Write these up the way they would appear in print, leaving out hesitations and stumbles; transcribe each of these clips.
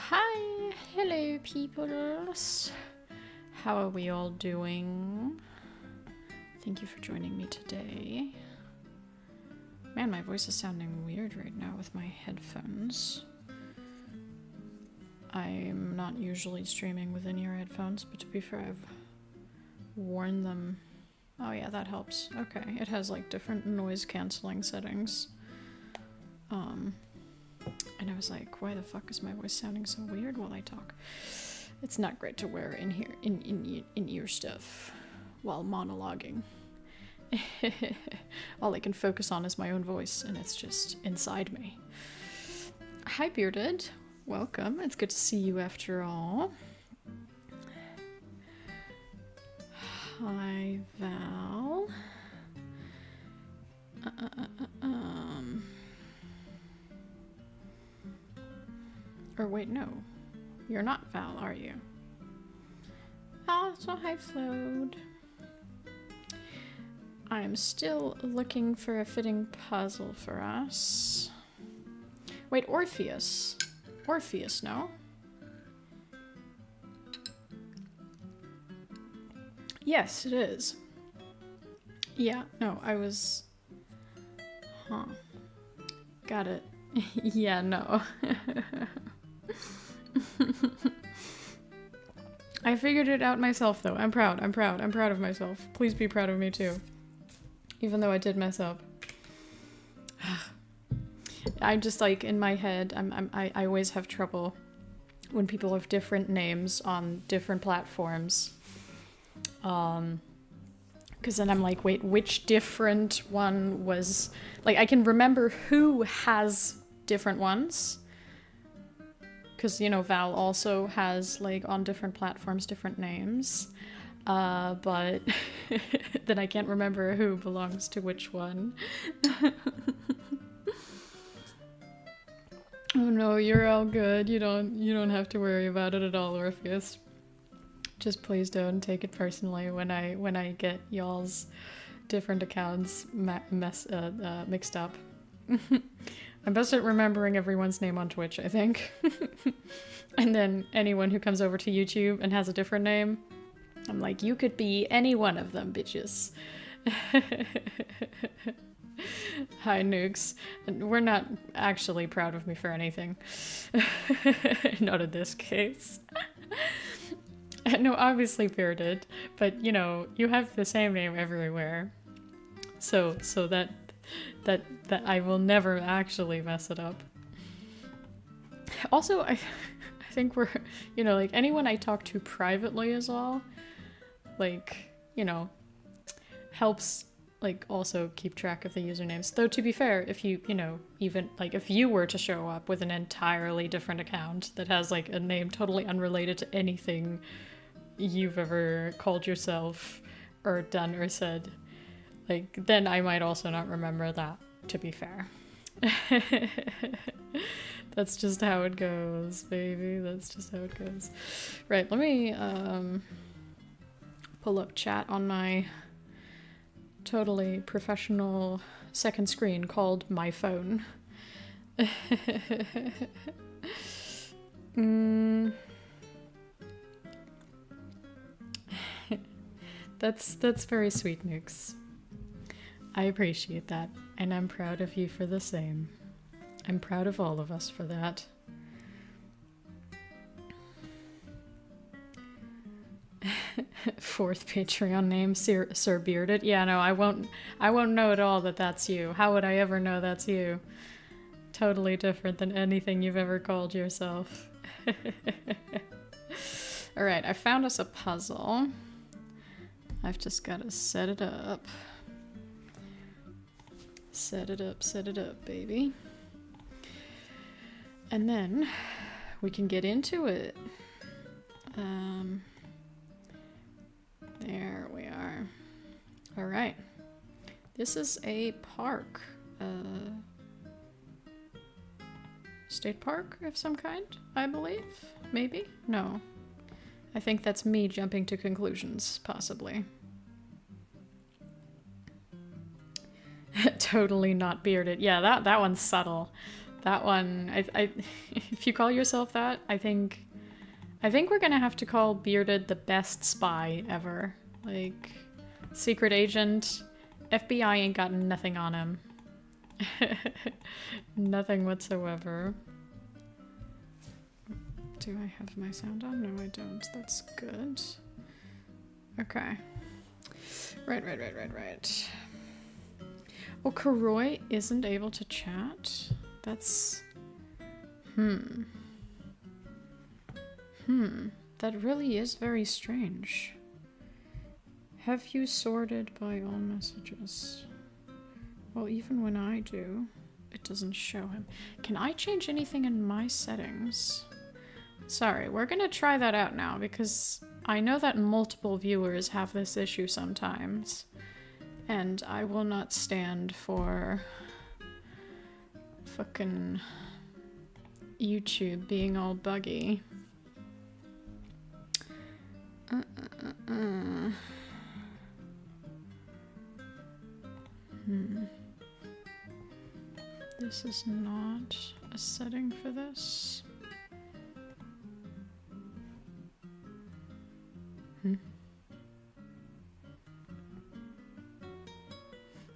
Hi, hello peoples. How are we all doing? Thank you for joining me today. Man, my voice is sounding weird right now with my headphones. I'm not usually streaming with in-ear headphones, but to be fair, I've worn them. Oh yeah, that helps. Okay, it has like different noise canceling settings. And I was like, why the fuck is my voice sounding so weird while I talk? It's not great to wear in-ear stuff while monologuing. All I can focus on is my own voice, and it's just inside me. Hi, Bearded. Welcome. It's good to see you after all. Hi, Val. Or wait, no. You're not Val, are you? Oh, so hi, Float. I'm still looking for a fitting puzzle for us. Wait, Orpheus. Orpheus, no? Yes, it is. Yeah, no, I was... Huh. Got it. Yeah, no. I figured it out myself, though. I'm proud of myself. Please be proud of me, too. Even though I did mess up. I'm just, like, in my head, I always have trouble when people have different names on different platforms. Because then I'm like, wait, which different one was... Like, I can remember who has different ones. Because, you know, Val also has, like, on different platforms, different names. But then I can't remember who belongs to which one. Oh no, you're all good. You don't have to worry about it at all, Orpheus. Just please don't take it personally when I get y'all's different accounts mixed up. I'm best at remembering everyone's name on Twitch, I think. And then anyone who comes over to YouTube and has a different name, I'm like, you could be any one of them, bitches. Hi, Nukes. We're not actually proud of me for anything. Not in this case. No, obviously Bearded, but you know, you have the same name everywhere. So that I will never actually mess it up. Also, I think we're, you know, like anyone I talk to privately as well, like, you know, helps like also keep track of the usernames. Though to be fair, if you know, even like if you were to show up with an entirely different account that has like a name totally unrelated to anything you've ever called yourself or done or said, like, then I might also not remember that, to be fair. That's just how it goes, baby. That's just how it goes. Right, let me pull up chat on my totally professional second screen called my phone. That's very sweet, Nukes. I appreciate that, and I'm proud of you for the same. I'm proud of all of us for that. Fourth Patreon name, Sir Bearded. Yeah, no, I won't know at all that that's you. How would I ever know that's you? Totally different than anything you've ever called yourself. Alright, I found us a puzzle. I've just gotta set it up. Set it up, baby. And then we can get into it. There we are. All right. This is a park. State park of some kind, I believe. Maybe? No. I think that's me jumping to conclusions, possibly. Totally not Bearded. Yeah, that one's subtle. That one, if you call yourself that, I think we're gonna have to call Bearded the best spy ever. Like, secret agent, FBI ain't got nothing on him. Nothing whatsoever. Do I have my sound on? No, I don't. That's good. Okay. Right. Oh, Karoi isn't able to chat? That's... That really is very strange. Have you sorted by all messages? Well, even when I do, it doesn't show him. Can I change anything in my settings? Sorry, we're gonna try that out now because I know that multiple viewers have this issue sometimes. And I will not stand for fucking YouTube being all buggy. This is not a setting for this.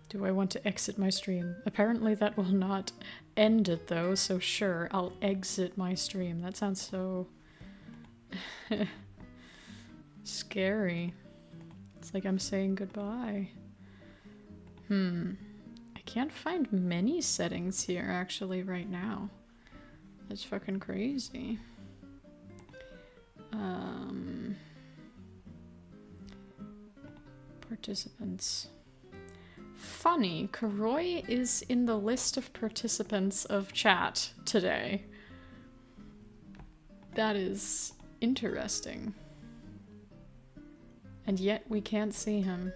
Do I want to exit my stream? Apparently that will not end it though, so sure, I'll exit my stream. That sounds so... scary. It's like I'm saying goodbye. I can't find many settings here actually right now. That's fucking crazy. Participants. Funny, Karoi is in the list of participants of chat today. That is interesting. And yet we can't see him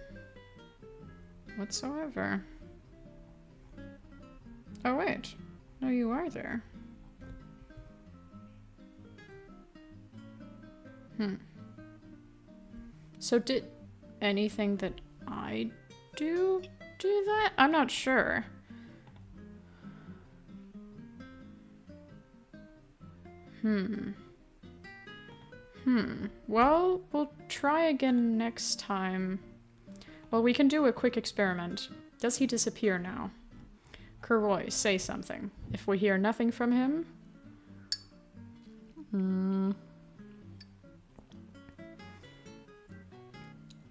whatsoever. Oh wait, no, you are there. So did anything that I do that? I'm not sure. Well, we'll try again next time. Well, we can do a quick experiment. Does he disappear now? Kuroi, say something. If we hear nothing from him...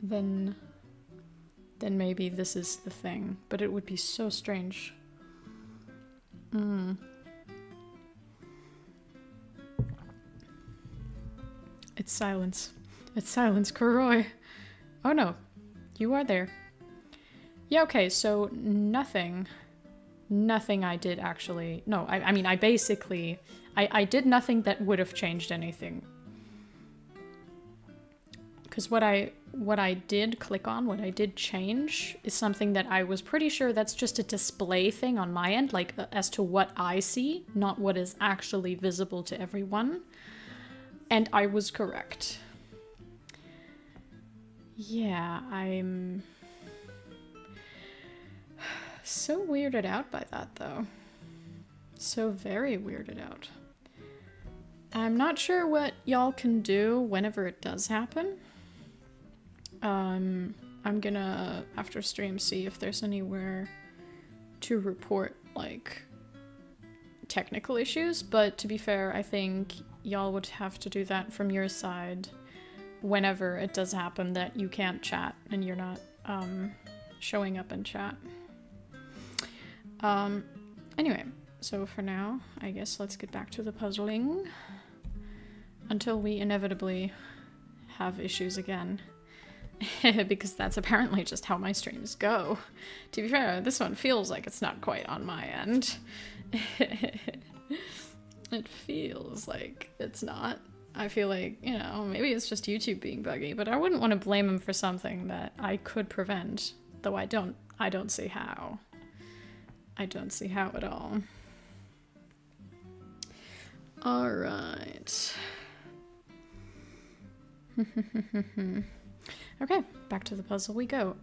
Then maybe this is the thing. But it would be so strange. It's silence. It's silence, Kuroi. Oh no. You are there. Yeah, okay, so nothing I did actually... No, I mean, I basically... I did nothing that would have changed anything. Because what I did click on, what I did change, is something that I was pretty sure that's just a display thing on my end, like as to what I see, not what is actually visible to everyone. And I was correct. Yeah, I'm so weirded out by that, though. So very weirded out. I'm not sure what y'all can do whenever it does happen. I'm gonna, after stream, see if there's anywhere to report, like, technical issues, but to be fair, I think y'all would have to do that from your side whenever it does happen that you can't chat and you're not, showing up in chat. Anyway, so for now, I guess let's get back to the puzzling until we inevitably have issues again. Because that's apparently just how my streams go. To be fair, this one feels like it's not quite on my end. It feels like it's not. I feel like, you know, maybe it's just YouTube being buggy, but I wouldn't want to blame him for something that I could prevent, though I don't see how. I don't see how at all. All right. Okay, back to the puzzle we go.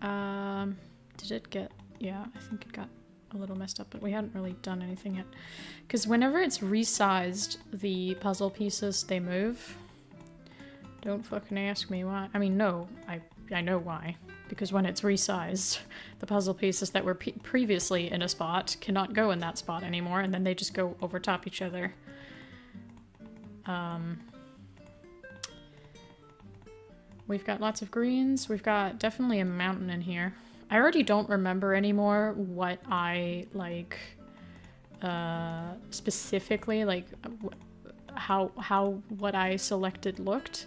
Did it get... Yeah, I think it got a little messed up, but we hadn't really done anything yet. Because whenever it's resized, the puzzle pieces, they move. Don't fucking ask me why. I mean, no, I know why. Because when it's resized, the puzzle pieces that were previously in a spot cannot go in that spot anymore, and then they just go over top each other. We've got lots of greens. We've got definitely a mountain in here. I already don't remember anymore what I, like, specifically, like, how what I selected looked.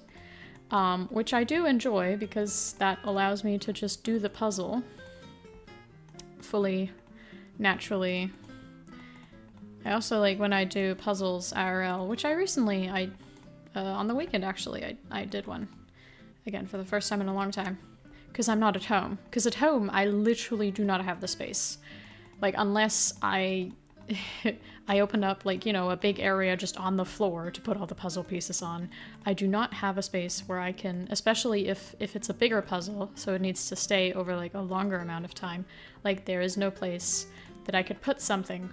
Which I do enjoy because that allows me to just do the puzzle fully, naturally. I also like when I do puzzles IRL, which I recently, on the weekend actually, I did one. Again, for the first time in a long time. Because I'm not at home. Because at home, I literally do not have the space. Like, unless I opened up, like, you know, a big area just on the floor to put all the puzzle pieces on. I do not have a space where I can, especially if it's a bigger puzzle, so it needs to stay over, like, a longer amount of time. Like, there is no place that I could put something,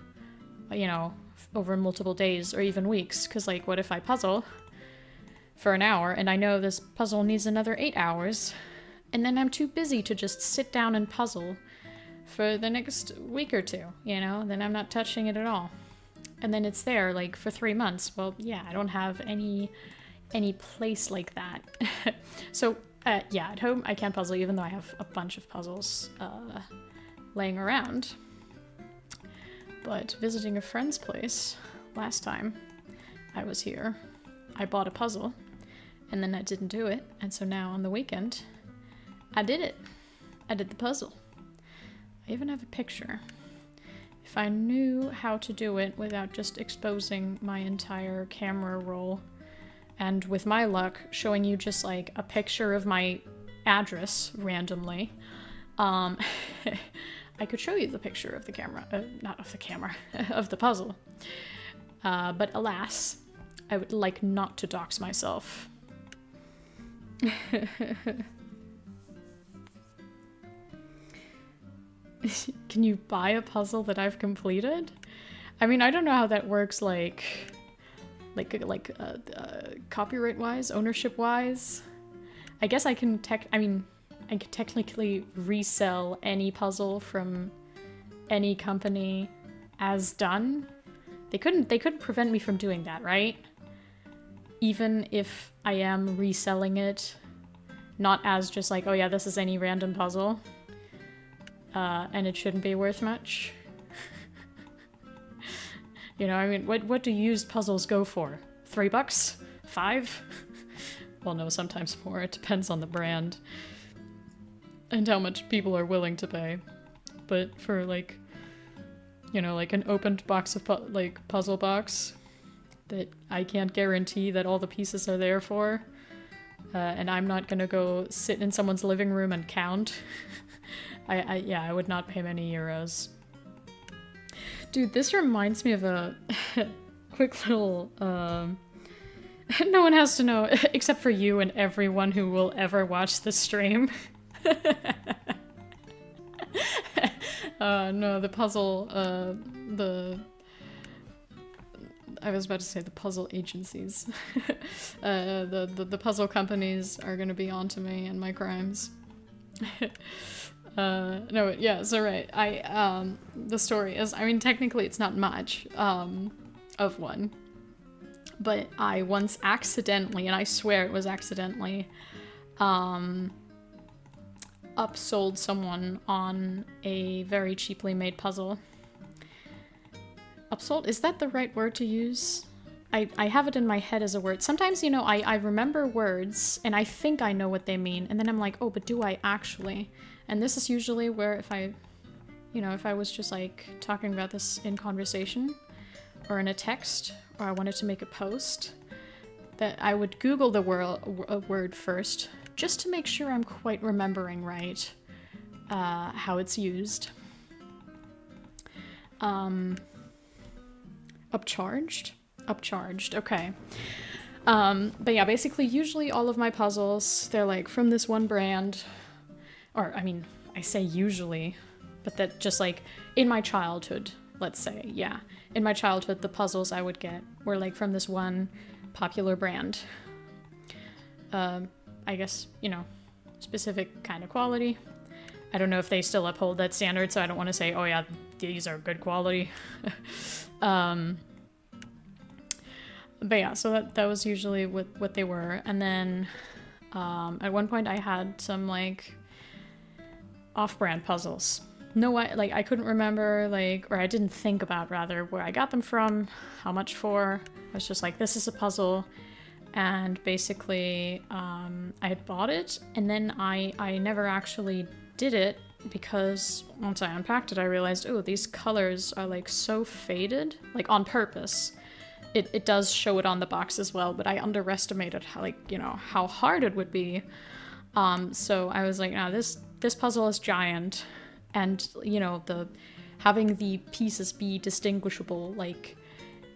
you know, over multiple days or even weeks. Because, like, what if I puzzle for an hour and I know this puzzle needs another 8 hours, and then I'm too busy to just sit down and puzzle for the next week or two, you know? Then I'm not touching it at all. And then it's there, like, for 3 months. Well, yeah, I don't have any place like that. So, yeah, at home I can't puzzle, even though I have a bunch of puzzles laying around. But visiting a friend's place last time I was here, I bought a puzzle, and then I didn't do it, and so now on the weekend, I did it. I did the puzzle. I even have a picture. If I knew how to do it without just exposing my entire camera roll, and with my luck, showing you just like a picture of my address randomly, I could show you the picture of the camera, not of the camera, of the puzzle. But alas, I would like not to dox myself. Can you buy a puzzle that I've completed? I mean, I don't know how that works, like copyright-wise, ownership-wise. I guess I can I could technically resell any puzzle from any company as done. They couldn't prevent me from doing that, right? Even if I am reselling it, not as just like, oh yeah, this is any random puzzle. And it shouldn't be worth much. You know, I mean, what do used puzzles go for? $3? $5? Well, no, sometimes more. It depends on the brand. And how much people are willing to pay. But for, like, you know, like an opened box of, puzzle box that I can't guarantee that all the pieces are there for, and I'm not gonna go sit in someone's living room and count. I would not pay many euros. Dude, this reminds me of a quick little, no one has to know, except for you and everyone who will ever watch this stream. No, the puzzle, I was about to say the puzzle agencies. The puzzle companies are gonna be onto me and my crimes. No, yeah, so right, the story is, I mean, technically it's not much, of one, but I once accidentally, and I swear it was accidentally, upsold someone on a very cheaply made puzzle. Upsold? Is that the right word to use? I have it in my head as a word. Sometimes, you know, I remember words, and I think I know what they mean, and then I'm like, oh, but do I actually? And this is usually where if I was just, like, talking about this in conversation, or in a text, or I wanted to make a post, that I would Google the word first, just to make sure I'm quite remembering right how it's used. Upcharged? Upcharged, okay. But yeah, basically, usually all of my puzzles, they're like from this one brand, or I mean, I say usually, But that just like in my childhood, let's say, yeah. In my childhood, the puzzles I would get were like from this one popular brand. I guess, you know, specific kind of quality. I don't know if they still uphold that standard, so I don't want to say, oh yeah, these are good quality. But yeah, so that was usually what they were. And then at one point I had some like off-brand puzzles. No, I couldn't remember, like, or I didn't think about rather where I got them from, how much for. I was just like, this is a puzzle. And basically, I had bought it, and then I never actually did it because once I unpacked it, I realized, oh, these colors are like so faded, like on purpose. It does show it on the box as well, but I underestimated how, like, you know, how hard it would be. So I was like, no, this puzzle is giant, and you know, having the pieces be distinguishable, like,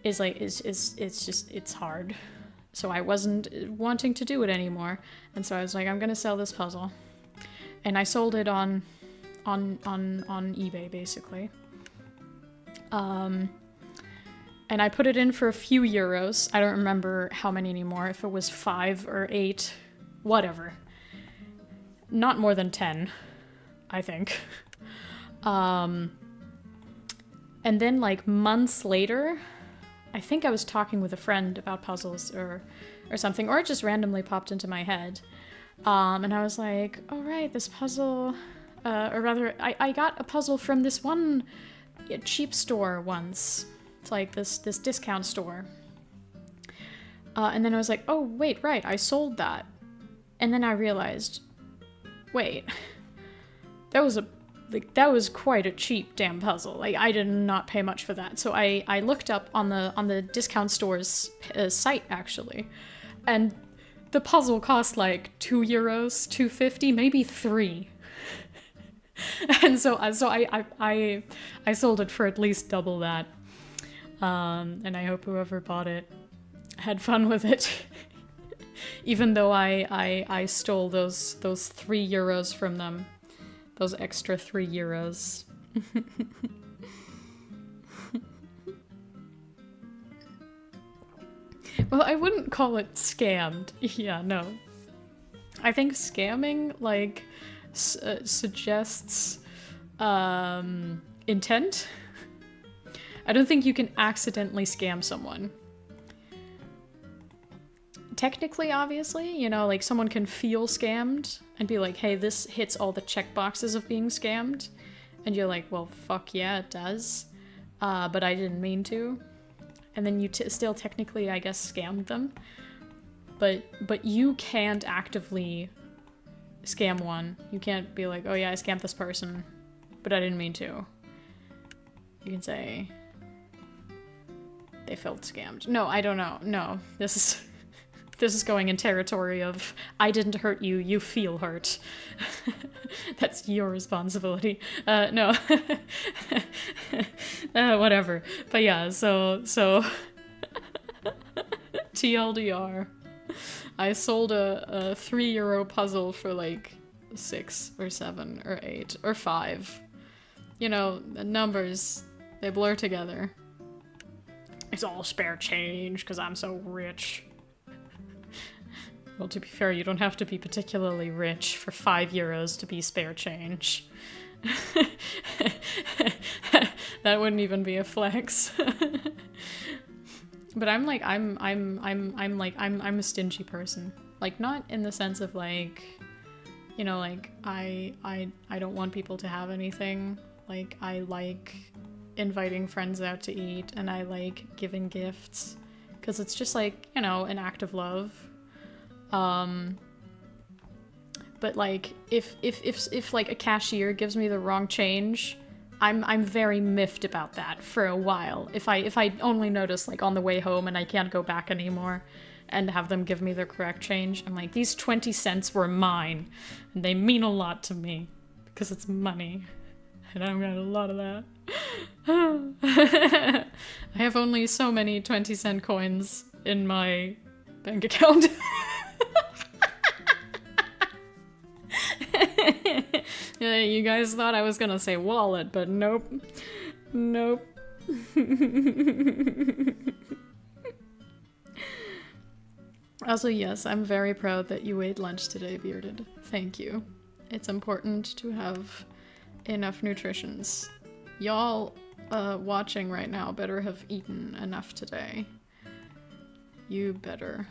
it's hard. So I wasn't wanting to do it anymore, and so I was like, I'm gonna sell this puzzle, and I sold it on eBay basically. And I put it in for a few euros. I don't remember how many anymore, if it was 5 or 8, whatever. Not more than 10, I think. And then like months later, I think I was talking with a friend about puzzles or something, or it just randomly popped into my head. And I was like, oh right, this puzzle, or rather, I got a puzzle from this one cheap store once. It's like this discount store. And then I was like, oh wait, right, I sold that. And then I realized, wait, that was quite a cheap damn puzzle. Like, I did not pay much for that. So I looked up on the discount store's site, actually. And the puzzle cost like €2, $2.50, maybe 3. And so I sold it for at least double that. And I hope whoever bought it had fun with it. Even though I stole those €3 from them. Those extra €3. Well, I wouldn't call it scammed. Yeah, no. I think scamming, like, suggests intent. I don't think you can accidentally scam someone. Technically, obviously, you know, like, someone can feel scammed and be like, hey, this hits all the check boxes of being scammed. And you're like, well, fuck yeah, it does. But I didn't mean to. And then you still technically, I guess, scammed them. But you can't actively scam one. You can't be like, oh yeah, I scammed this person, but I didn't mean to. You can say, they felt scammed. No, I don't know. No, this is going in territory of, I didn't hurt you, you feel hurt. That's your responsibility. No. Whatever. But yeah, so TLDR. I sold a €3 puzzle for like 6 or 7 or 8 or 5. You know, the numbers, they blur together. It's all spare change because I'm so rich. Well, to be fair, you don't have to be particularly rich for €5 to be spare change. That wouldn't even be a flex. But I'm a stingy person. Like, not in the sense of like, you know, like I don't want people to have anything. Like, I like inviting friends out to eat, and I like giving gifts because it's just like, you know, an act of love. But like, if like a cashier gives me the wrong change, I'm very miffed about that for a while. If I only notice like on the way home and I can't go back anymore and have them give me the correct change, I'm like, these 20 cents were mine and they mean a lot to me because it's money. And I've got a lot of that. I have only so many 20-cent coins in my bank account. Yeah, you guys thought I was gonna say wallet, but nope. Nope. Also, yes, I'm very proud that you ate lunch today, Bearded. Thank you. It's important to have enough nutritions. Y'all watching right now better have eaten enough today. You better.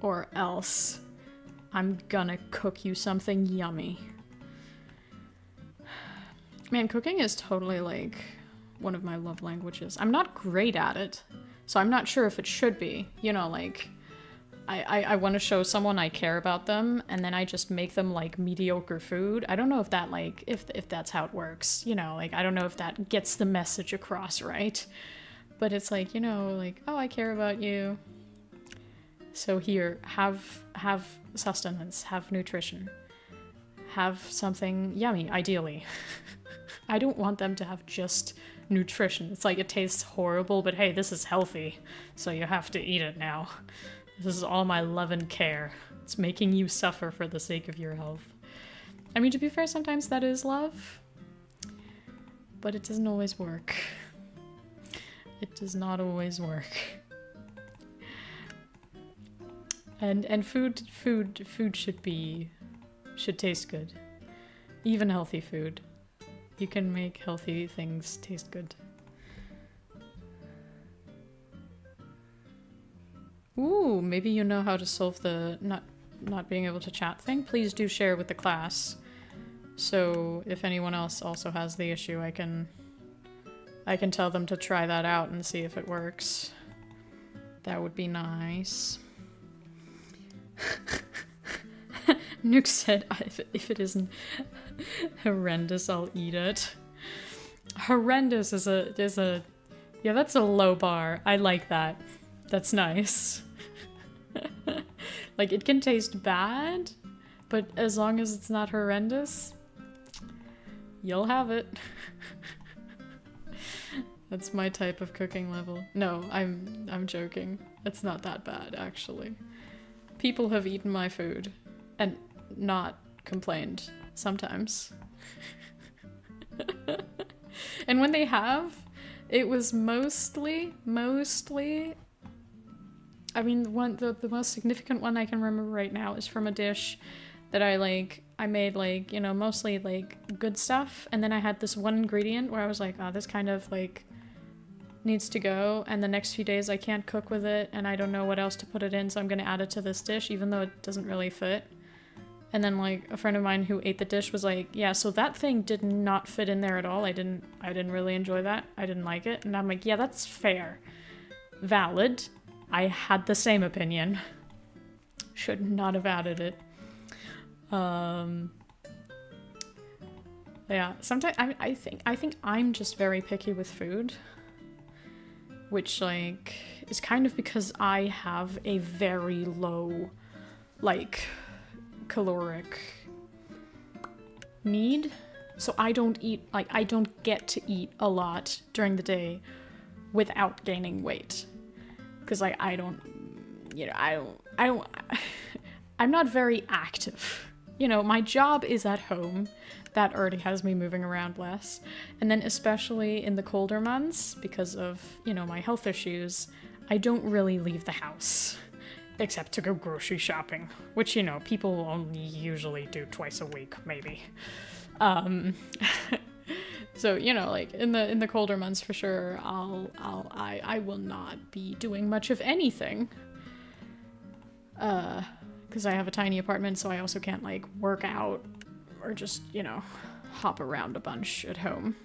Or else I'm gonna cook you something yummy. Man, cooking is totally like one of my love languages. I'm not great at it, so I'm not sure if it should be. You know, like, I want to show someone I care about them, and then I just make them, like, mediocre food. I don't know if that, like, if that's how it works. You know, like, I don't know if that gets the message across, right? But it's like, you know, like, oh, I care about you. So here, have sustenance, have nutrition. Have something yummy, ideally. I don't want them to have just nutrition. It's like, it tastes horrible, but hey, this is healthy, so you have to eat it now. This is all my love and care. It's making you suffer for the sake of your health. I mean, to be fair, sometimes that is love, but it doesn't always work. It does not always work. And food should taste good. Even healthy food. You can make healthy things taste good. Ooh, maybe you know how to solve the not being able to chat thing. Please do share with the class. So if anyone else also has the issue, I can tell them to try that out and see if it works. That would be nice. Nuke said, if it isn't horrendous, I'll eat it. Horrendous is a yeah, that's a low bar. I like that. That's nice. Like, it can taste bad, but as long as it's not horrendous, you'll have it. That's my type of cooking level. No, I'm joking. It's not that bad, actually. People have eaten my food and not complained sometimes. And when they have, it was mostly I mean, the most significant one I can remember right now is from a dish that I made, like, you know, mostly like good stuff, and then I had this one ingredient where I was like, oh, this kind of like needs to go, and the next few days I can't cook with it and I don't know what else to put it in, so I'm gonna add it to this dish even though it doesn't really fit. And then, like, a friend of mine who ate the dish was like, yeah, so that thing did not fit in there at all. I didn't really enjoy that. I didn't like it. And I'm like, yeah, that's fair. Valid. I had the same opinion. Should not have added it. Yeah, sometimes I think I'm just very picky with food, which, like, is kind of because I have a very low, like, caloric need. So I don't eat, like, I don't get to eat a lot during the day without gaining weight. Because, like, I'm not very active. You know, my job is at home. That already has me moving around less. And then especially in the colder months, because of, you know, my health issues, I don't really leave the house. Except to go grocery shopping. Which, you know, people only usually do twice a week, maybe. So, you know, like, in the colder months, for sure, I will not be doing much of anything. Because I have a tiny apartment, so I also can't, like, work out or just, you know, hop around a bunch at home.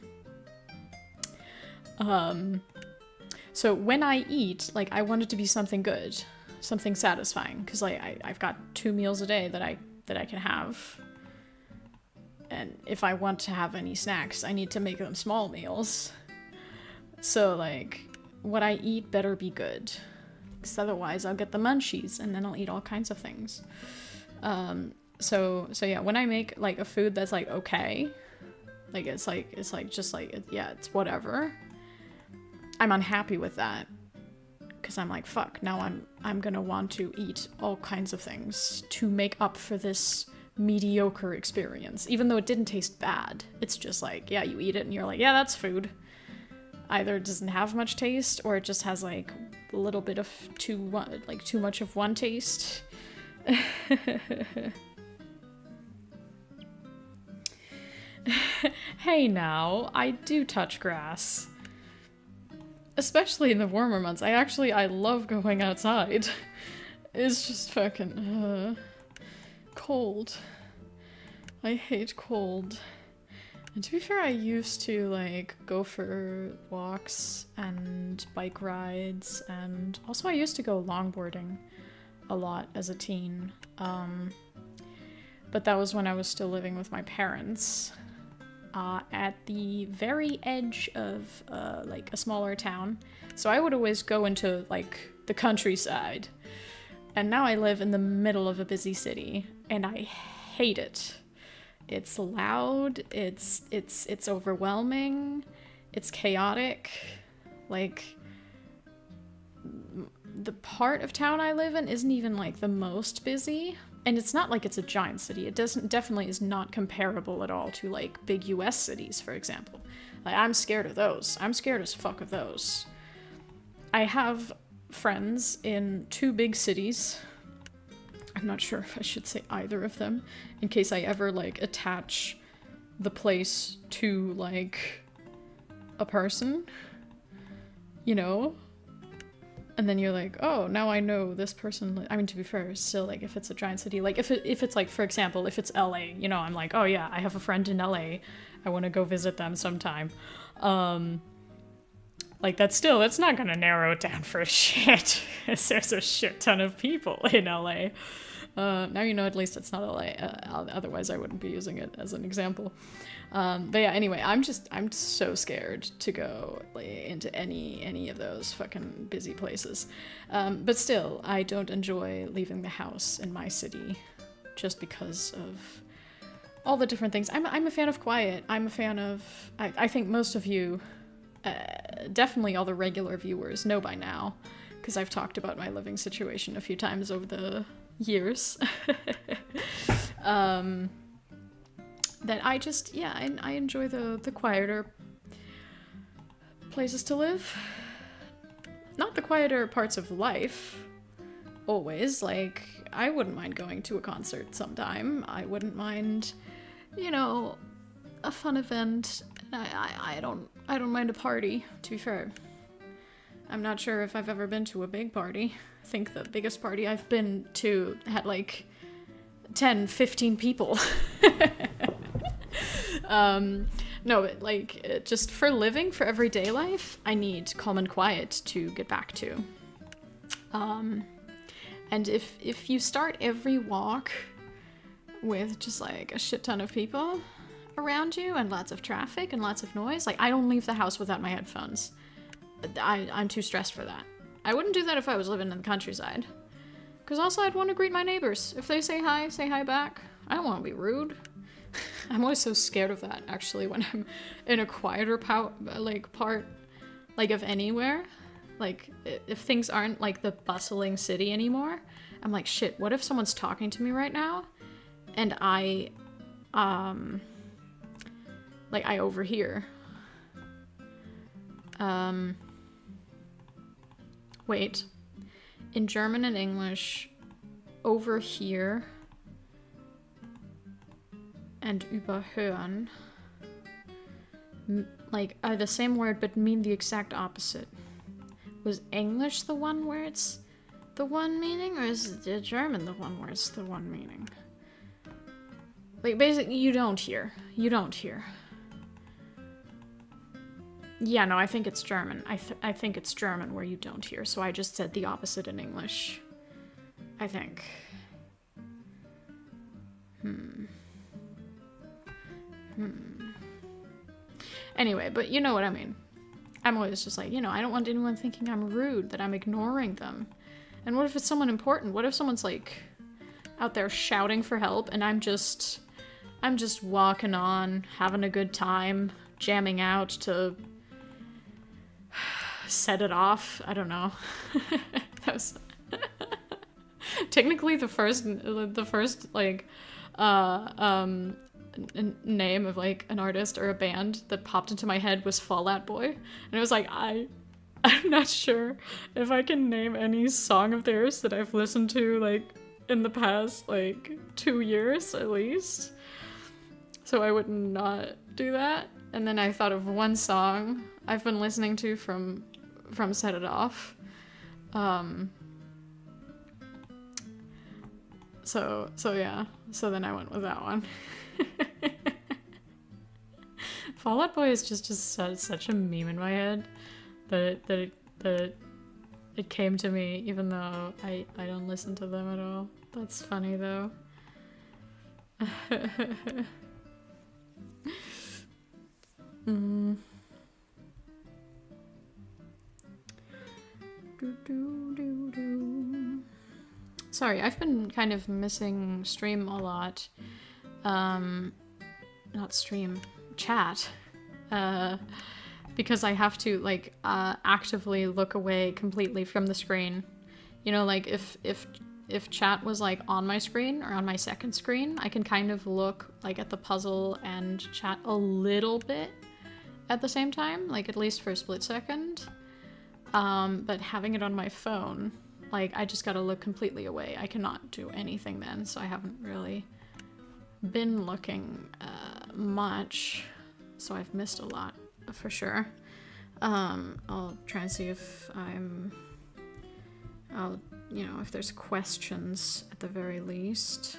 So when I eat, like, I want it to be something good, something satisfying, because, like, I've got 2 meals a day that I can have. And if I want to have any snacks, I need to make them small meals. So, like, what I eat better be good. Because otherwise I'll get the munchies, and then I'll eat all kinds of things. So yeah, when I make, like, a food that's, like, okay, like, it's just, like, yeah, it's whatever, I'm unhappy with that. Because I'm like, fuck, now I'm gonna want to eat all kinds of things to make up for this mediocre experience, even though it didn't taste bad. It's just like, yeah, you eat it and you're like, yeah, that's food. Either it doesn't have much taste, or it just has like a little bit of too much of one taste. Hey now, I do touch grass. Especially in the warmer months. I love going outside. It's just fucking cold. I hate cold. And to be fair, I used to like go for walks and bike rides, and also I used to go longboarding a lot as a teen. But that was when I was still living with my parents. At the very edge of like a smaller town. So I would always go into like the countryside. And now I live in the middle of a busy city, and I hate it. It's loud, it's overwhelming, it's chaotic. Like, the part of town I live in isn't even like the most busy. And it's not like it's a giant city. It definitely is not comparable at all to like big US cities, for example. Like, I'm scared of those. I'm scared as fuck of those. I have friends in 2 big cities. I'm not sure if I should say either of them, in case I ever like attach the place to like a person, you know? And then you're like, oh, now I know this person. I mean, to be fair, still, like, if it's a giant city, like, if it's like, for example, if it's LA, you know, I'm like, oh yeah, I have a friend in LA. I want to go visit them sometime. Like, that's not gonna narrow it down for shit. There's a shit ton of people in LA. Now you know at least it's not LA. Otherwise, I wouldn't be using it as an example. But yeah, anyway, I'm so scared to go into any of those fucking busy places. But still, I don't enjoy leaving the house in my city just because of all the different things. I'm a fan of quiet. I'm a fan of, I think most of you, definitely all the regular viewers know by now, because I've talked about my living situation a few times over the years. That I just, yeah, I enjoy the quieter places to live. Not the quieter parts of life, always. Like, I wouldn't mind going to a concert sometime. I wouldn't mind, you know, a fun event. I don't mind a party, to be fair. I'm not sure if I've ever been to a big party. I think the biggest party I've been to had like 10, 15 people. No, but like, just for living, for everyday life, I need calm and quiet to get back to. And if you start every walk with just like a shit ton of people around you and lots of traffic and lots of noise, like, I don't leave the house without my headphones. I'm too stressed for that. I wouldn't do that if I was living in the countryside. Because also I'd want to greet my neighbors. If they say hi back. I don't want to be rude. I'm always so scared of that, actually, when I'm in a quieter part, like, of anywhere. Like, if things aren't, like, the bustling city anymore, I'm like, shit, what if someone's talking to me right now? And I overhear. Wait. In German and English, overhear and überhören, like, are the same word but mean the exact opposite. Was English the one where it's the one meaning, or is the German the one where it's the one meaning? Like, basically, you don't hear. You don't hear. Yeah, no, I think it's German. I think it's German where you don't hear, so I just said the opposite in English. I think. Anyway, but you know what I mean. I'm always just like, you know, I don't want anyone thinking I'm rude, that I'm ignoring them. And what if it's someone important? What if someone's, like, out there shouting for help, and I'm just walking on, having a good time, jamming out to set it off? I don't know. Technically, the first like name of like an artist or a band that popped into my head was Fall Out Boy, and it was like I'm not sure if I can name any song of theirs that I've listened to like in the past like 2 years at least. So I would not do that. And then I thought of one song I've been listening to from Set It Off. So yeah. So then I went with that one. Fall Out Boy is just such a meme in my head that it came to me even though I don't listen to them at all. That's funny though. Sorry, I've been kind of missing stream a lot. Not stream, chat. Because I have to like actively look away completely from the screen. You know, like if chat was like on my screen or on my second screen, I can kind of look like at the puzzle and chat a little bit at the same time, like at least for a split second. But having it on my phone, like I just gotta look completely away. I cannot do anything then, so I haven't really been looking much, so I've missed a lot for sure. I'll try and see if if there's questions at the very least.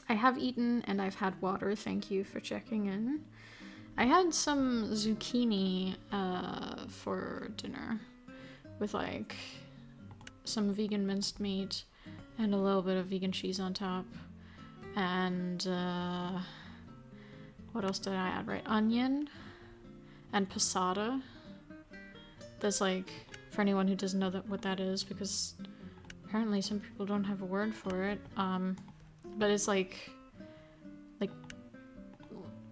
I have eaten and I've had water, thank you for checking in. I had some zucchini for dinner with like some vegan minced meat and a little bit of vegan cheese on top. And what else did I add? Right, onion and passata. That's like, for anyone who doesn't know what that is, because apparently some people don't have a word for it. But it's like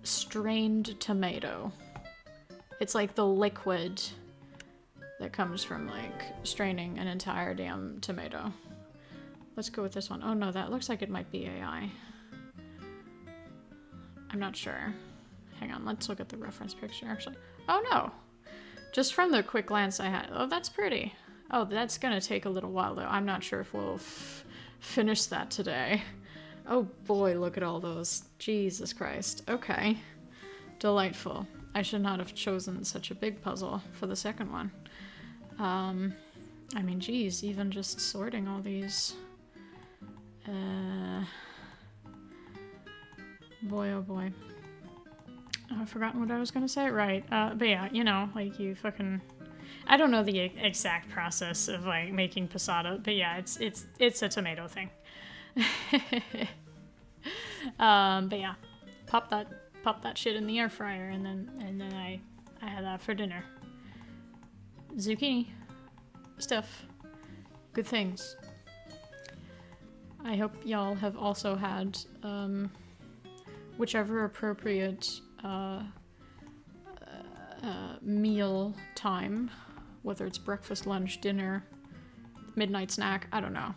strained tomato. It's like the liquid that comes from like straining an entire damn tomato. Let's go with this one. Oh no, that looks like it might be AI. I'm not sure. Hang on, let's look at the reference picture actually. Oh no! Just from the quick glance I had. Oh, that's pretty. Oh, that's gonna take a little while though. I'm not sure if we'll finish that today. Oh boy, look at all those. Jesus Christ. Okay. Delightful. I should not have chosen such a big puzzle for the second one. I mean, geez, even just sorting all these. Boy, oh boy. Oh, I've forgotten what I was gonna say. Right. But yeah, you know, like you fucking... I don't know the exact process of like making passata, but yeah, it's a tomato thing. But yeah, pop that shit in the air fryer, and then I had that for dinner. Zucchini stuff, good things. I hope y'all have also had whichever appropriate meal time, whether it's breakfast, lunch, dinner, midnight snack, I don't know.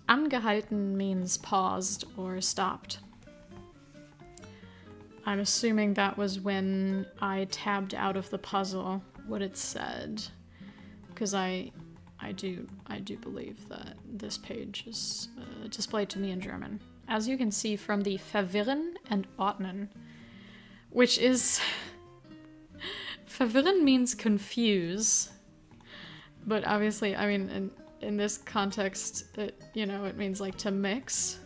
Angehalten means paused or stopped. I'm assuming that was when I tabbed out of the puzzle what it said, because I do believe that this page is displayed to me in German. As you can see from the verwirren and ordnen, which is... verwirren means confuse, but obviously, I mean, in this context, it means like to mix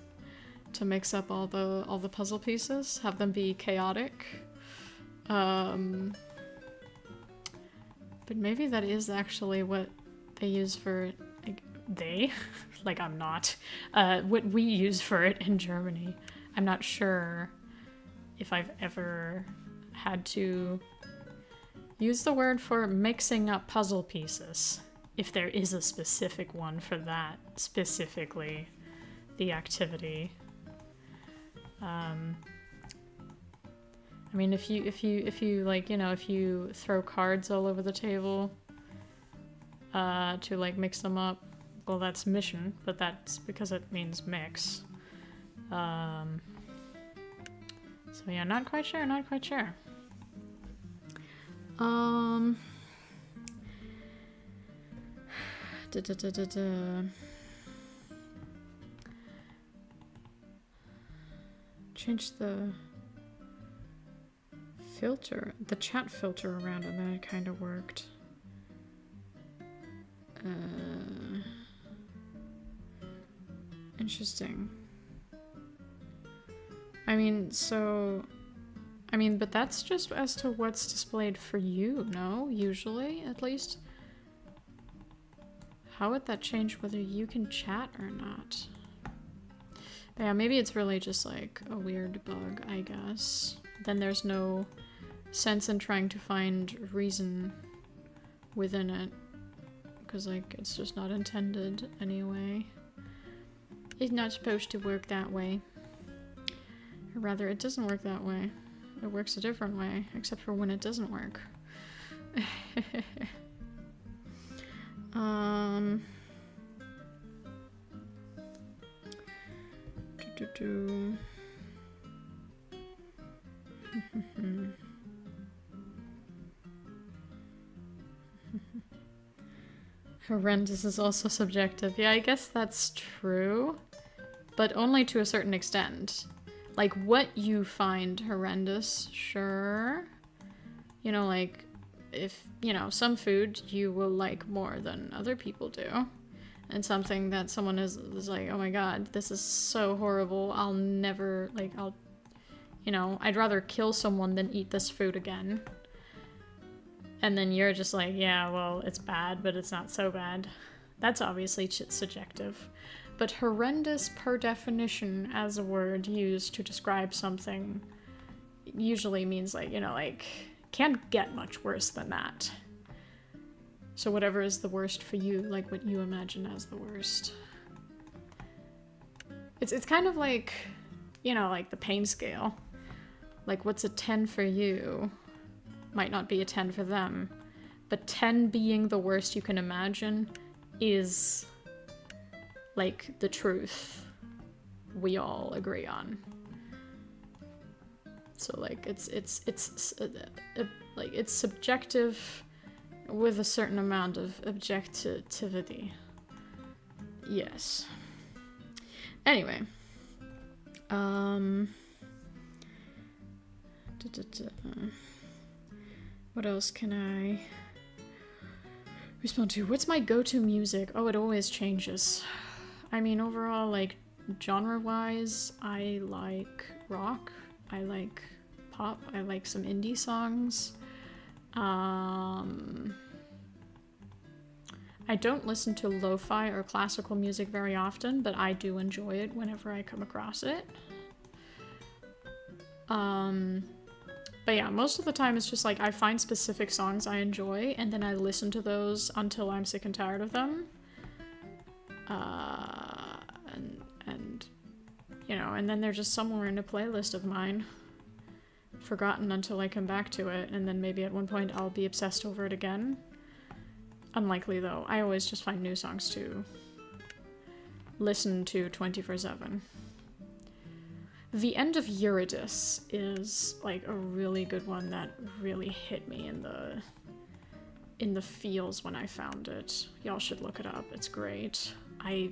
up all the puzzle pieces, have them be chaotic. But maybe that is actually what they use for like I'm not what we use for it in Germany. I'm not sure if I've ever had to use the word for mixing up puzzle pieces, if there is a specific one for that, specifically the activity. I mean, if you like, you know, if you throw cards all over the table to like mix them up, well, that's mission, but that's because it means mix. So yeah, not quite sure, not quite sure. Change the filter, the chat filter around, and then it kind of worked. Interesting. I mean, but that's just as to what's displayed for you, no? Usually, at least. How would that change whether you can chat or not? But yeah, maybe it's really just like a weird bug, I guess. Then there's no sense in trying to find reason within it. Because, like, it's just not intended anyway. It's not supposed to work that way. Or rather, it doesn't work that way. It works a different way, except for when it doesn't work. Horrendous is also subjective. Yeah, I guess that's true, but only to a certain extent. Like, what you find horrendous, sure. You know, like, if, you know, some food you will like more than other people do. And something that someone is like, oh my god, this is so horrible, I'll never, like, you know, I'd rather kill someone than eat this food again. And then you're just like, yeah, well, it's bad, but it's not so bad. That's obviously subjective. But horrendous, per definition, as a word used to describe something, usually means, like, you know, like, can't get much worse than that. So whatever is the worst for you, like what you imagine as the worst. It's kind of like, you know, like the pain scale. Like, what's a 10 for you might not be a 10 for them. But 10 being the worst you can imagine is, like, the truth we all agree on. So, like, it's subjective with a certain amount of objectivity. Yes. Anyway. What else can I respond to? What's my go-to music? Oh, it always changes. I mean, overall, like, genre-wise, I like rock. I like pop. I like some indie songs. I don't listen to lo-fi or classical music very often, but I do enjoy it whenever I come across it. But yeah, most of the time it's just like I find specific songs I enjoy, and then I listen to those until I'm sick and tired of them. And you know, and then they're just somewhere in a playlist of mine, forgotten until I come back to it, and then maybe at one point I'll be obsessed over it again. Unlikely though. I always just find new songs to listen to 24/7. The End of Eurydice is like a really good one that really hit me in the feels when I found it. Y'all should look it up. It's great. I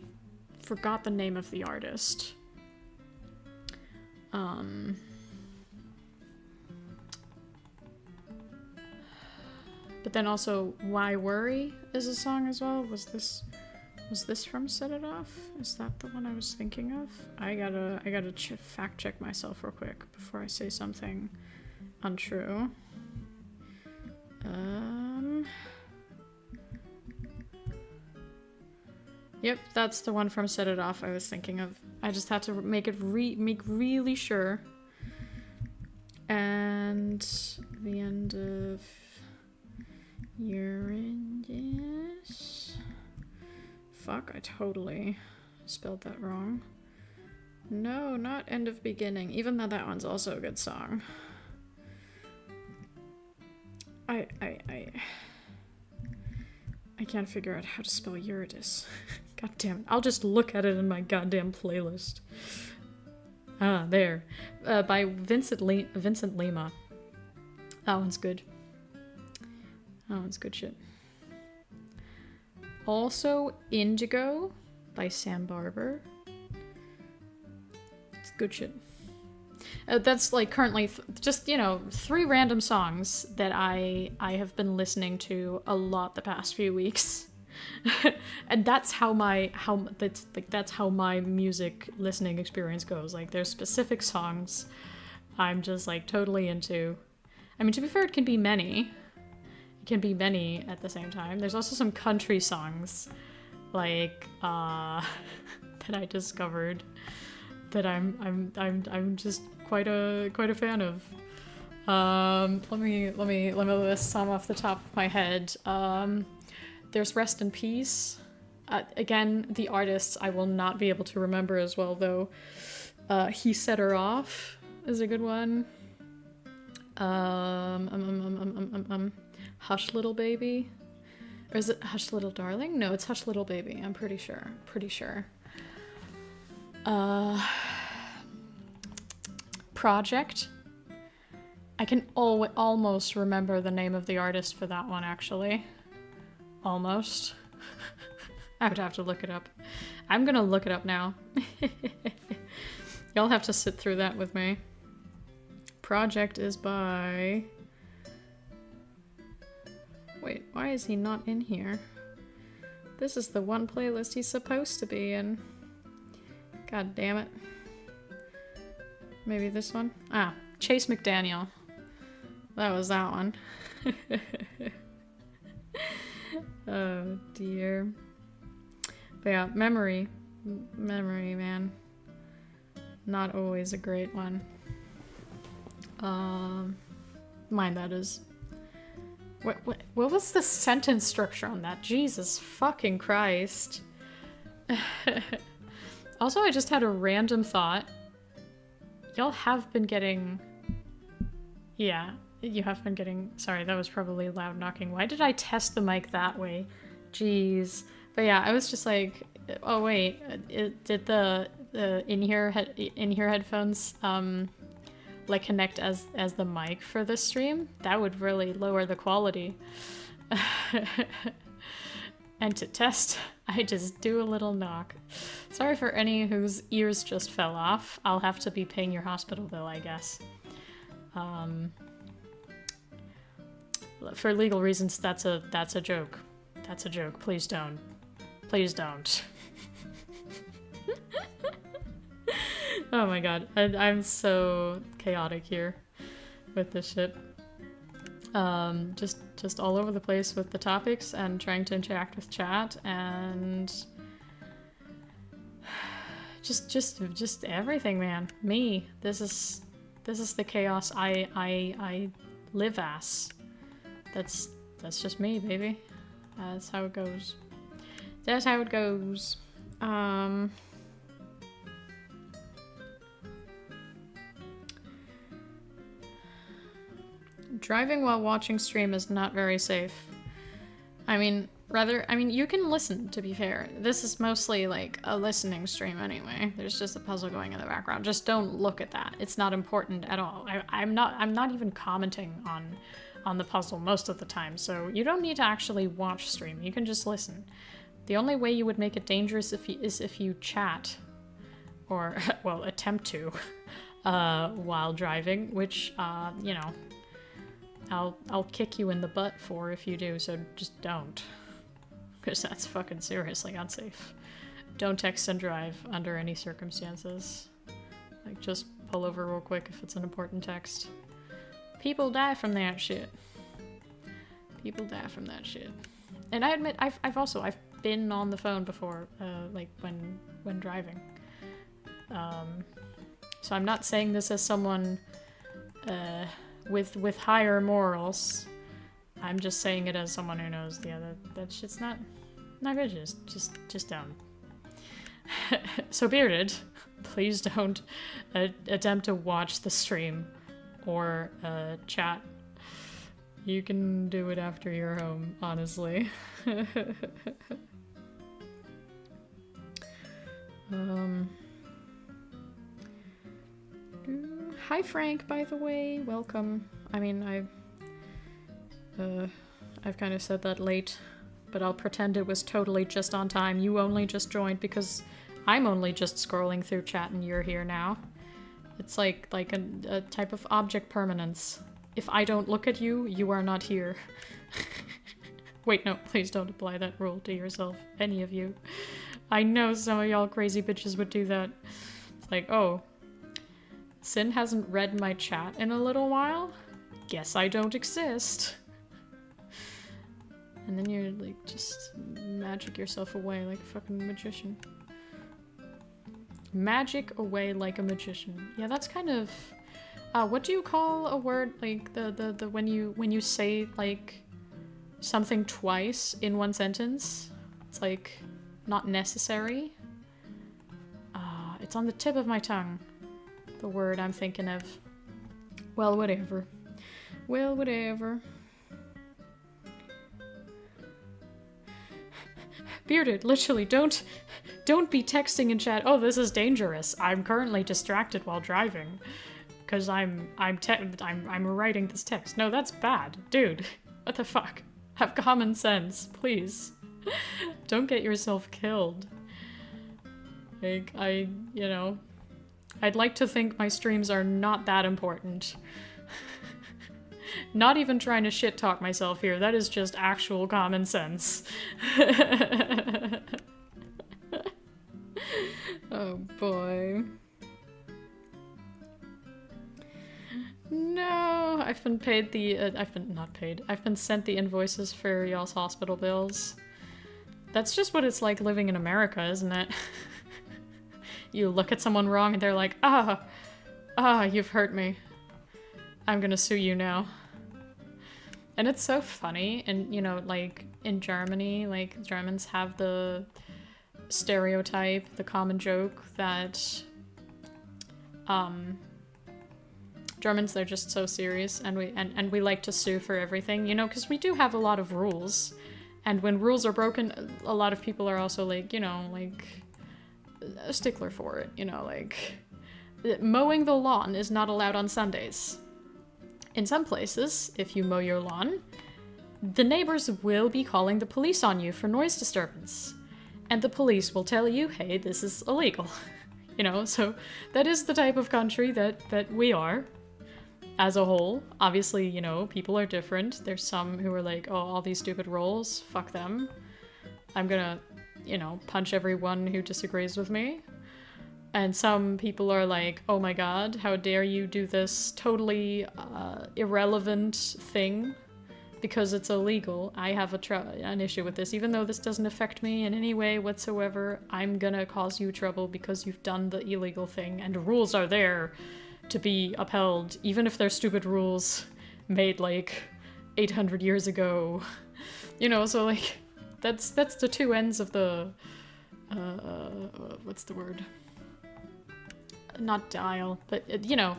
forgot the name of the artist. But then also Why Worry is a song as well. Was this from Set It Off? Is that the one I was thinking of? I gotta fact check myself real quick before I say something untrue. Yep, that's the one from Set It Off I was thinking of. I just had to make really sure. And The End of Eurydice. Fuck, I totally spelled that wrong. No, not End of Beginning, even though that one's also a good song. I can't figure out how to spell Eurydice. God damn it. I'll just look at it in my goddamn playlist. Ah, there. By Vincent Lima. That one's good. That one's good shit. Also, Indigo by Sam Barber. It's good shit. That's like currently just, you know, 3 random songs that I have been listening to a lot the past few weeks. And that's how my music listening experience goes. Like, there's specific songs I'm just like totally into. I mean, to be fair, it can be many. It can be many at the same time. There's also some country songs like that I discovered that I'm just quite a fan of. Let me list some off the top of my head. There's Rest in Peace. Again, the artists I will not be able to remember as well, though. He Set Her Off is a good one. Hush Little Baby. Or is it Hush Little Darling? No, it's Hush Little Baby. I'm pretty sure. Project. I can almost remember the name of the artist for that one, actually. Almost. I would have to look it up. I'm gonna look it up now. Y'all have to sit through that with me. Project is by... Wait, why is he not in here? This is the one playlist he's supposed to be in. God damn it. Maybe this one? Ah, Chase McDaniel. That was that one. Oh dear. But yeah, Memory, man. Not always a great one. Mine, that is. What was the sentence structure on that? Jesus fucking Christ. Also, I just had a random thought. Y'all have been getting... Yeah, you have been getting... Sorry, that was probably loud knocking. Why did I test the mic that way? Jeez. But yeah, I was just like, oh wait, did the in-ear headphones like connect as the mic for this stream? That would really lower the quality. And to test, I just do a little knock. Sorry for any whose ears just fell off. I'll have to be paying your hospital bill, I guess. For legal reasons, that's a joke. That's a joke. Please don't. Please don't. Oh my god. I'm so chaotic here with this shit. Just all over the place with the topics and trying to interact with chat and just everything, man. Me. This is the chaos I live as. That's just me, baby. That's how it goes. That's how it goes. Driving while watching stream is not very safe. I mean, you can listen, to be fair. This is mostly like a listening stream anyway. There's just a puzzle going in the background. Just don't look at that. It's not important at all. I'm not even commenting on the puzzle most of the time, so you don't need to actually watch stream. You can just listen. The only way you would make it dangerous is if you chat, or well, attempt to, while driving, which you know, I'll kick you in the butt for if you do. So just don't, because that's fucking seriously unsafe. Don't text and drive under any circumstances. Like, just pull over real quick if it's an important text. People die from that shit. People die from that shit. And I admit, I've been on the phone before, like when driving. So I'm not saying this as someone with higher morals. I'm just saying it as someone who knows that shit's not good. Just don't. So Bearded, please don't attempt to watch the stream or chat You can do it after you're home, honestly. Hi Frank, by the way, welcome. I mean, I've kind of said that late, but I'll pretend it was totally just on time. You only just joined because I'm only just scrolling through chat and you're here now. It's like a type of object permanence. If I don't look at you, you are not here. Wait, no, please don't apply that rule to yourself, any of you. I know some of y'all crazy bitches would do that. It's like, oh, Sin hasn't read my chat in a little while? Guess I don't exist. And then you're like, just magic yourself away like a fucking magician. Magic away like a magician. Yeah, that's kind of... what do you call a word, like, the when you say, like, something twice in one sentence? It's like, not necessary. It's on the tip of my tongue. The word I'm thinking of. Well, whatever. Well, whatever. Bearded, literally, don't be texting in chat, oh, this is dangerous. I'm currently distracted while driving. Because I'm writing this text. No, that's bad. Dude, what the fuck? Have common sense, please. Don't get yourself killed. Like, you know, I'd like to think my streams are not that important. Not even trying to shit talk myself here. That is just actual common sense. Oh boy. No, I've been paid the, I've been sent the invoices for y'all's hospital bills. That's just what it's like living in America, isn't it? You look at someone wrong and they're like, you've hurt me. I'm gonna sue you now. And it's so funny, and you know, like, in Germany, like, Germans have the stereotype, the common joke that, Germans, they're just so serious, and we like to sue for everything, you know, because we do have a lot of rules, and when rules are broken, a lot of people are also like, you know, like, a stickler for it, you know, like, mowing the lawn is not allowed on Sundays. In some places, if you mow your lawn, the neighbors will be calling the police on you for noise disturbance, and the police will tell you, hey, this is illegal. You know, so that is the type of country that we are. As a whole, obviously, you know, people are different. There's some who are like, oh, all these stupid rules, fuck them. I'm gonna, you know, punch everyone who disagrees with me. And some people are like, oh my god, how dare you do this totally irrelevant thing because it's illegal. I have an issue with this. Even though this doesn't affect me in any way whatsoever, I'm gonna cause you trouble because you've done the illegal thing, and rules are there to be upheld, even if they're stupid rules made like 800 years ago. You know, so like, that's the two ends of the, what's the word? Not dial, but, you know,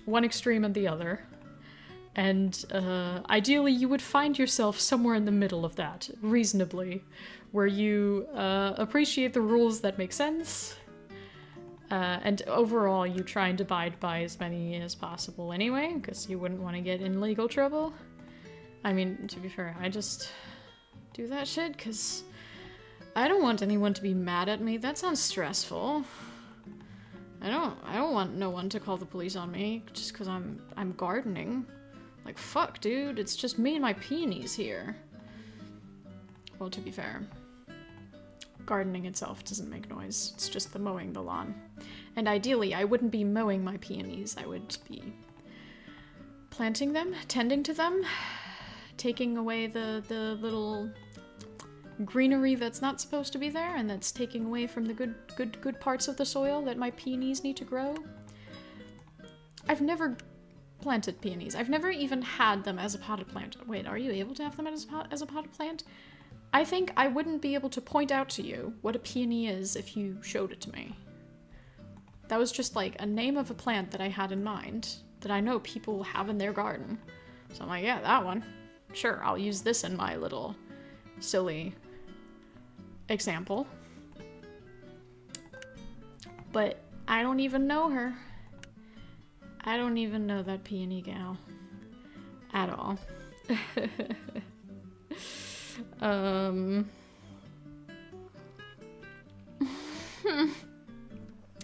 one extreme and the other. And ideally you would find yourself somewhere in the middle of that, reasonably, where you appreciate the rules that make sense, and overall you try and abide by as many as possible anyway, because you wouldn't want to get in legal trouble. I mean, to be fair, I just do that shit because I don't want anyone to be mad at me. That sounds stressful. I don't want no one to call the police on me just because I'm gardening. Like, fuck, dude, it's just me and my peonies here. Well, to be fair, gardening itself doesn't make noise. It's just the mowing the lawn. And ideally, I wouldn't be mowing my peonies. I would be planting them, tending to them, taking away the little greenery that's not supposed to be there and that's taking away from the good parts of the soil that my peonies need to grow. I've never planted peonies. I've never even had them as a potted plant. Wait, are you able to have them as a potted plant? I think I wouldn't be able to point out to you what a peony is if you showed it to me. That was just like a name of a plant that I had in mind, that I know people have in their garden. So I'm like, yeah, that one. Sure, I'll use this in my little silly example. But I don't even know her. I don't even know that peony gal. At all.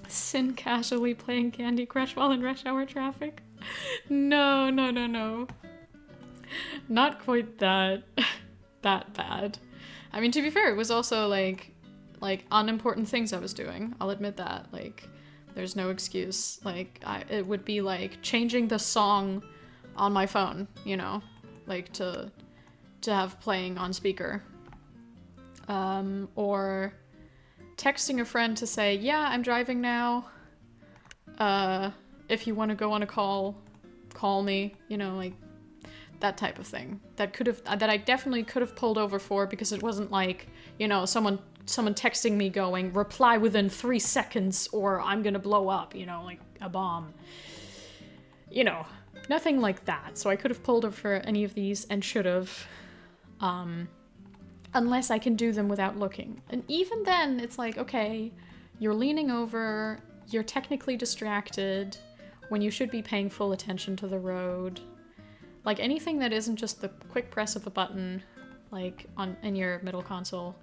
Sin casually playing Candy Crush while in rush hour traffic? No. Not quite that bad. I mean, to be fair, it was also like unimportant things I was doing. I'll admit that. Like, there's no excuse. Like, it would be like changing the song on my phone, you know, like to have playing on speaker. Or texting a friend to say, yeah, I'm driving now. If you want to go on a call me, you know, like that type of thing. That I definitely could have pulled over for, because it wasn't like, you know, someone texting me going, reply within 3 seconds or I'm gonna blow up, you know, like a bomb. You know, nothing like that. So I could have pulled over for any of these and should have. Unless I can do them without looking. And even then, it's like, okay, you're leaning over, you're technically distracted when you should be paying full attention to the road. Like, anything that isn't just the quick press of a button, like, in your middle console,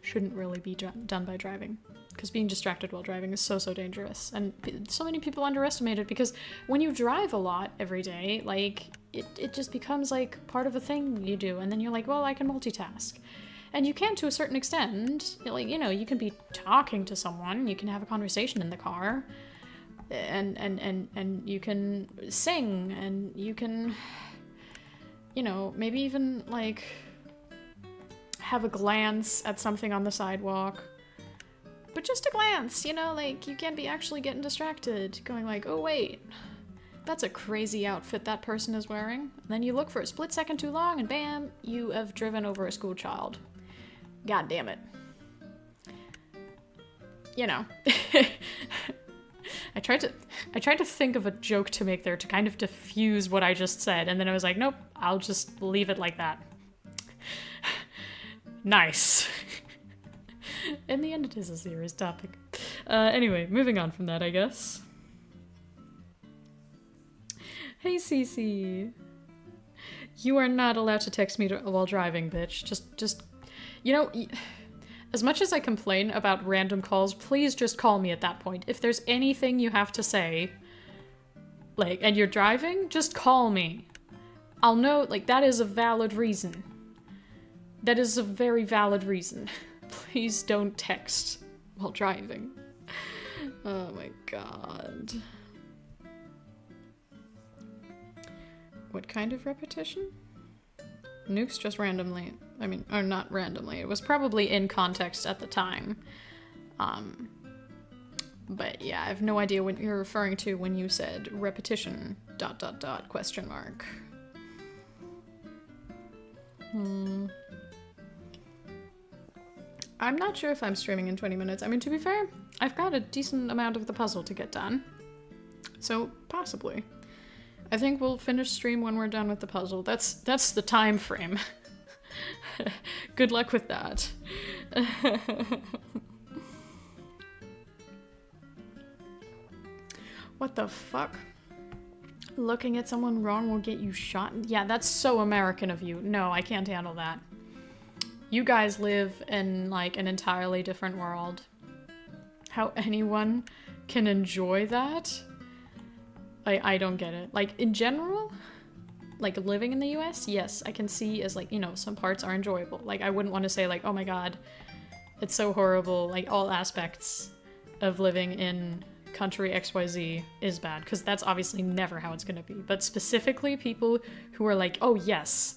shouldn't really be done by driving. Because being distracted while driving is so dangerous. And so many people underestimate it, because when you drive a lot every day, like, it just becomes, like, part of a thing you do. And then you're like, well, I can multitask. And you can to a certain extent. Like, you know, you can be talking to someone, you can have a conversation in the car, and you can sing, and you can, you know, maybe even, like, have a glance at something on the sidewalk. But just a glance, you know, like, you can't be actually getting distracted, going like, oh wait, that's a crazy outfit that person is wearing. And then you look for a split second too long, and bam, you have driven over a school child. God damn it. You know. I tried to think of a joke to make there to kind of diffuse what I just said, and then I was like, nope, I'll just leave it like that. Nice. In the end, it is a serious topic. Anyway, moving on from that, I guess. Hey, Cece. You are not allowed to text me while driving, bitch. Just, you know, as much as I complain about random calls, please just call me at that point. If there's anything you have to say, like, and you're driving, just call me. I'll know, like, that is a valid reason. That is a very valid reason. Please don't text while driving. Oh my god. What kind of repetition? Nukes just randomly. I mean, or not randomly. It was probably in context at the time. But yeah, I have no idea what you're referring to when you said repetition ... question mark. I'm not sure if I'm streaming in 20 minutes. I mean, to be fair, I've got a decent amount of the puzzle to get done. So, possibly. I think we'll finish stream when we're done with the puzzle. That's the time frame. Good luck with that. What the fuck? Looking at someone wrong will get you shot? Yeah, that's so American of you. No, I can't handle that. You guys live in, like, an entirely different world. How anyone can enjoy that? I don't get it. Like, in general, like, living in the US, yes, I can see as, like, you know, some parts are enjoyable. Like, I wouldn't want to say, like, oh my god, it's so horrible. Like, all aspects of living in country XYZ is bad. Because that's obviously never how it's gonna be. But specifically people who are like, oh yes,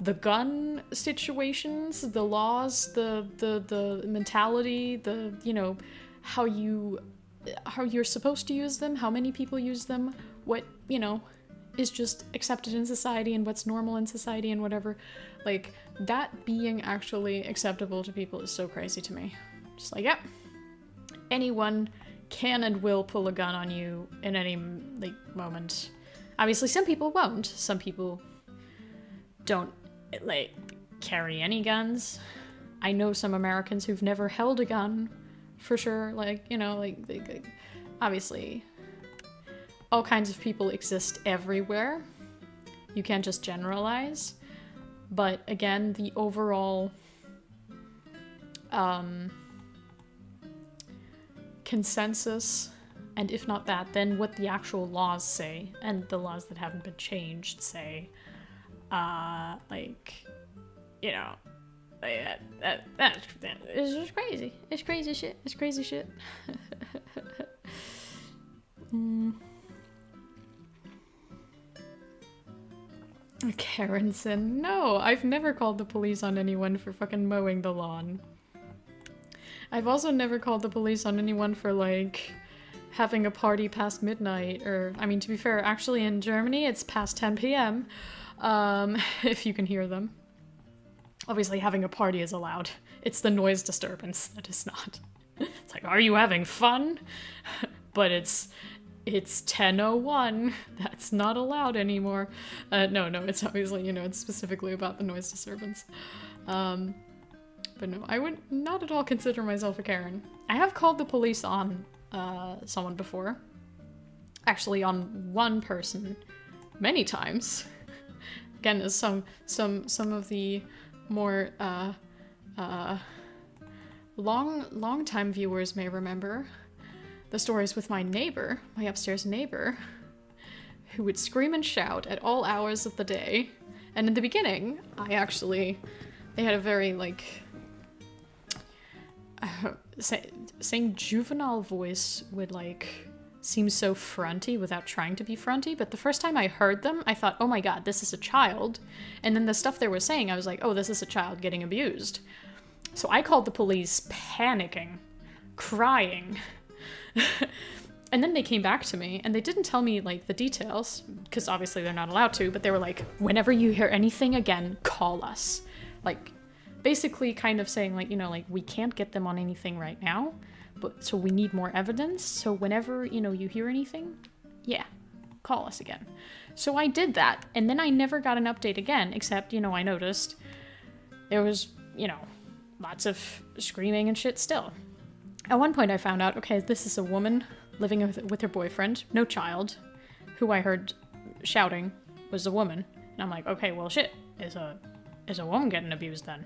the gun situations, the laws, the mentality, the, you know, how you're supposed to use them, how many people use them, what, you know, is just accepted in society and what's normal in society and whatever. Like, that being actually acceptable to people is so crazy to me. Just like, yep, anyone can and will pull a gun on you in any, like, moment. Obviously, some people won't. Some people don't, like, carry any guns. I know some Americans who've never held a gun, for sure. Like, you know, like obviously, all kinds of people exist everywhere. You can't just generalize. But again, the overall consensus, and if not that, then what the actual laws say, and the laws that haven't been changed say, like, you know, that is just crazy. It's crazy shit. It's crazy shit. Karenson. No, I've never called the police on anyone for fucking mowing the lawn. I've also never called the police on anyone for, like, having a party past midnight, or, I mean, to be fair, actually in Germany, it's past 10 p.m., if you can hear them. Obviously, having a party is allowed. It's the noise disturbance that is not. It's like, are you having fun? But it's 10:01. That's not allowed anymore. No, it's obviously, you know, it's specifically about the noise disturbance. But no, I would not at all consider myself a Karen. I have called the police on someone before. Actually, on one person many times. Again, as some of the more long time viewers may remember, the stories with my neighbor, my upstairs neighbor, who would scream and shout at all hours of the day. And in the beginning, they had a very, like, saying juvenile voice would, like, seem so fronty without trying to be fronty. But the first time I heard them, I thought, oh my god, this is a child. And then the stuff they were saying, I was like, oh, this is a child getting abused. So I called the police, panicking, crying. And then they came back to me, and they didn't tell me, like, the details, because obviously they're not allowed to, but they were like, whenever you hear anything again, call us. Like, basically kind of saying, like, you know, like, we can't get them on anything right now, but so we need more evidence, so whenever, you know, you hear anything, yeah, call us again. So I did that, and then I never got an update again, except, you know, I noticed there was, you know, lots of screaming and shit still. At one point I found out, okay, this is a woman living with her boyfriend, no child, who I heard shouting was a woman. And I'm like, okay, well, shit, is a woman getting abused then?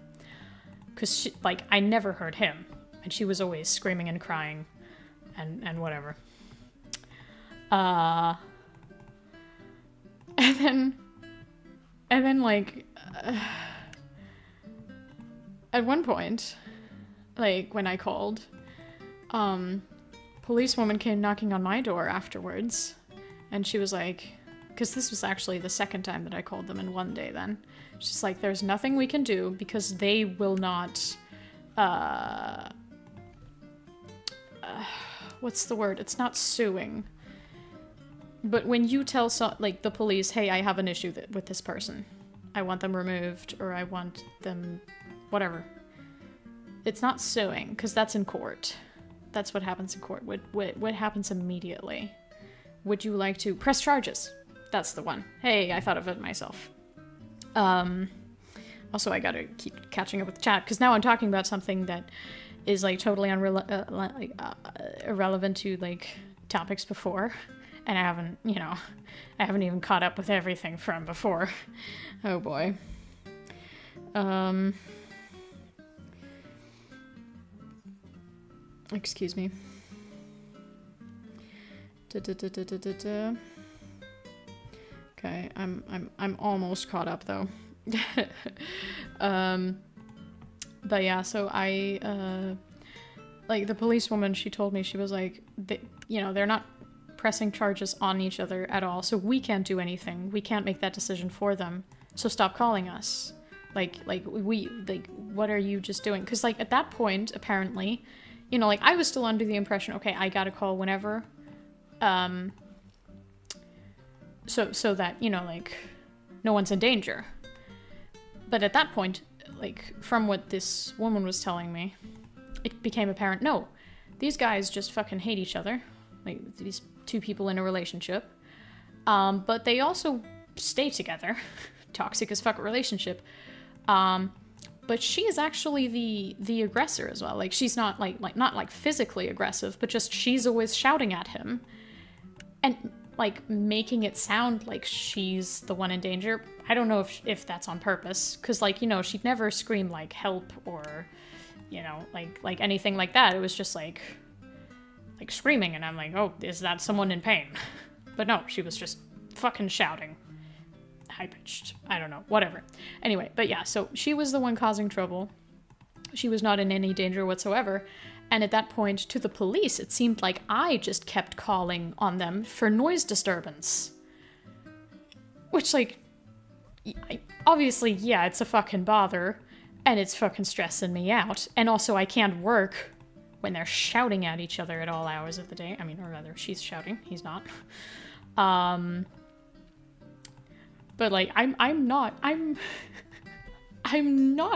Because, like, I never heard him, and she was always screaming and crying and whatever. And then, like, at one point, like, when I called, policewoman came knocking on my door afterwards, and she was like, because this was actually the second time that I called them in one day then. She's like, there's nothing we can do because they will not, what's the word? It's not suing. But when you tell, like, the police, hey, I have an issue with this person. I want them removed, or I want them, whatever. It's not suing, because that's in court. That's what happens in court. What happens immediately? Would you like to press charges? That's the one. Hey, I thought of it myself. Also, I gotta keep catching up with the chat, because now I'm talking about something that is, like, totally irrelevant to, like, topics before. And I haven't even caught up with everything from before. Oh boy. Excuse me. Okay, I'm almost caught up though. But yeah, so I like, the policewoman, she told me, she was like, they're not pressing charges on each other at all, so we can't do anything. We can't make that decision for them. So stop calling us. Like what are you just doing? Because, like, at that point, apparently, you know, like, I was still under the impression, okay, I gotta call whenever, so that, you know, like, no one's in danger. But at that point, like, from what this woman was telling me, it became apparent, no, these guys just fucking hate each other. Like, these two people in a relationship. But they also stay together. Toxic as fuck relationship. But she is actually the aggressor as well. Like, she's not not physically aggressive, but just she's always shouting at him. And like making it sound like she's the one in danger. I don't know if that's on purpose, because like, you know, she'd never scream like help or, you know, like anything like that. It was just like screaming, and I'm like, oh, is that someone in pain? But no, she was just fucking shouting. High-pitched. I don't know. Whatever. Anyway, but yeah, so she was the one causing trouble. She was not in any danger whatsoever. And at that point, to the police, it seemed like I just kept calling on them for noise disturbance. Which, like, obviously, yeah, it's a fucking bother. And it's fucking stressing me out. And also, I can't work when they're shouting at each other at all hours of the day. I mean, or rather, she's shouting. He's not. But, like, I'm not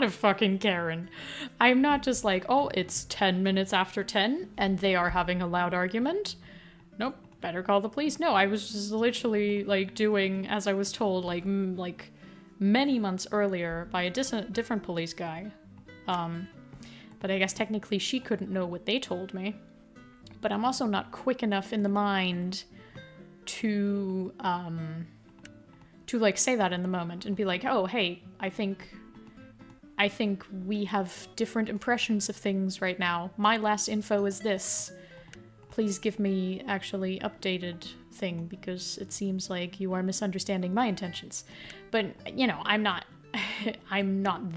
a fucking Karen. I'm not just like, oh, it's 10 minutes after 10 and they are having a loud argument. Nope, better call the police. No, I was just literally like doing as I was told like many months earlier by a different police guy. But I guess technically she couldn't know what they told me. But I'm also not quick enough in the mind to like say that in the moment and be like, oh, hey, I think we have different impressions of things right now. My last info is this. Please give me actually updated thing, because it seems like you are misunderstanding my intentions. But, you know, I'm not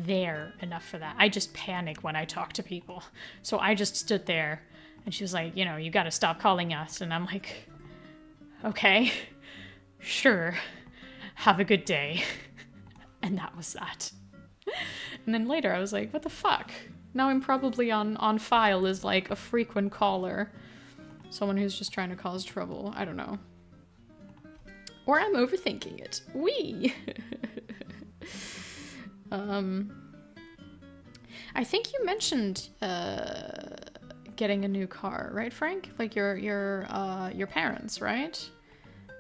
there enough for that. I just panic when I talk to people. So I just stood there and she was like, you know, you gotta stop calling us. And I'm like, okay, sure. Have a good day. And that was that. And then later I was like, what the fuck? Now I'm probably on file as like a frequent caller. Someone who's just trying to cause trouble. I don't know. Or I'm overthinking it. Wee! I think you mentioned getting a new car, right, Frank? Like your parents, right?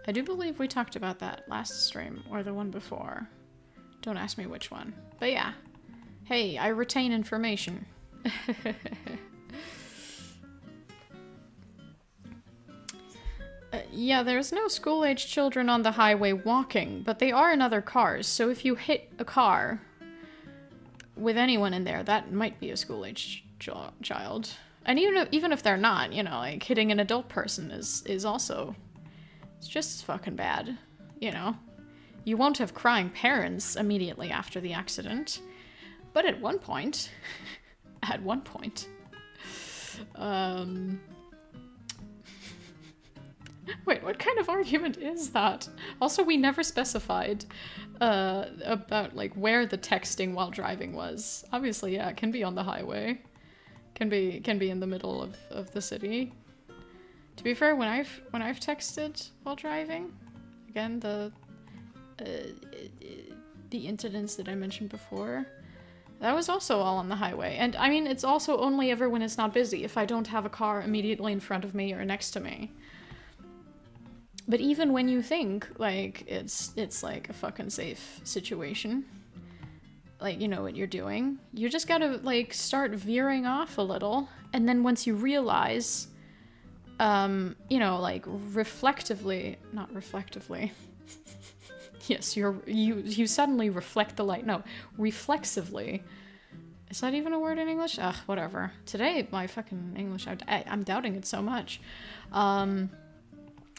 I do believe we talked about that last stream, or the one before. Don't ask me which one. But yeah. Hey, I retain information. Yeah, there's no school-aged children on the highway walking, but they are in other cars, so if you hit a car with anyone in there, that might be a school-aged child. And even if they're not, you know, like, hitting an adult person is also... It's just as fucking bad, you know? You won't have crying parents immediately after the accident, but at one point... Wait, what kind of argument is that? Also, we never specified about, like, where the texting while driving was. Obviously, yeah, it can be on the highway. Can be in the middle of the city. To be fair, when I've texted while driving, again, the incidents that I mentioned before, that was also all on the highway. And, I mean, it's also only ever when it's not busy, if I don't have a car immediately in front of me or next to me. But even when you think, like, it's like a fucking safe situation, like, you know what you're doing, you just gotta, like, start veering off a little, and then once you realize, you know, like, not reflectively, yes, you suddenly reflect the light, no, reflexively, is that even a word in English? Ugh, whatever. Today, my fucking English, I'm doubting it so much,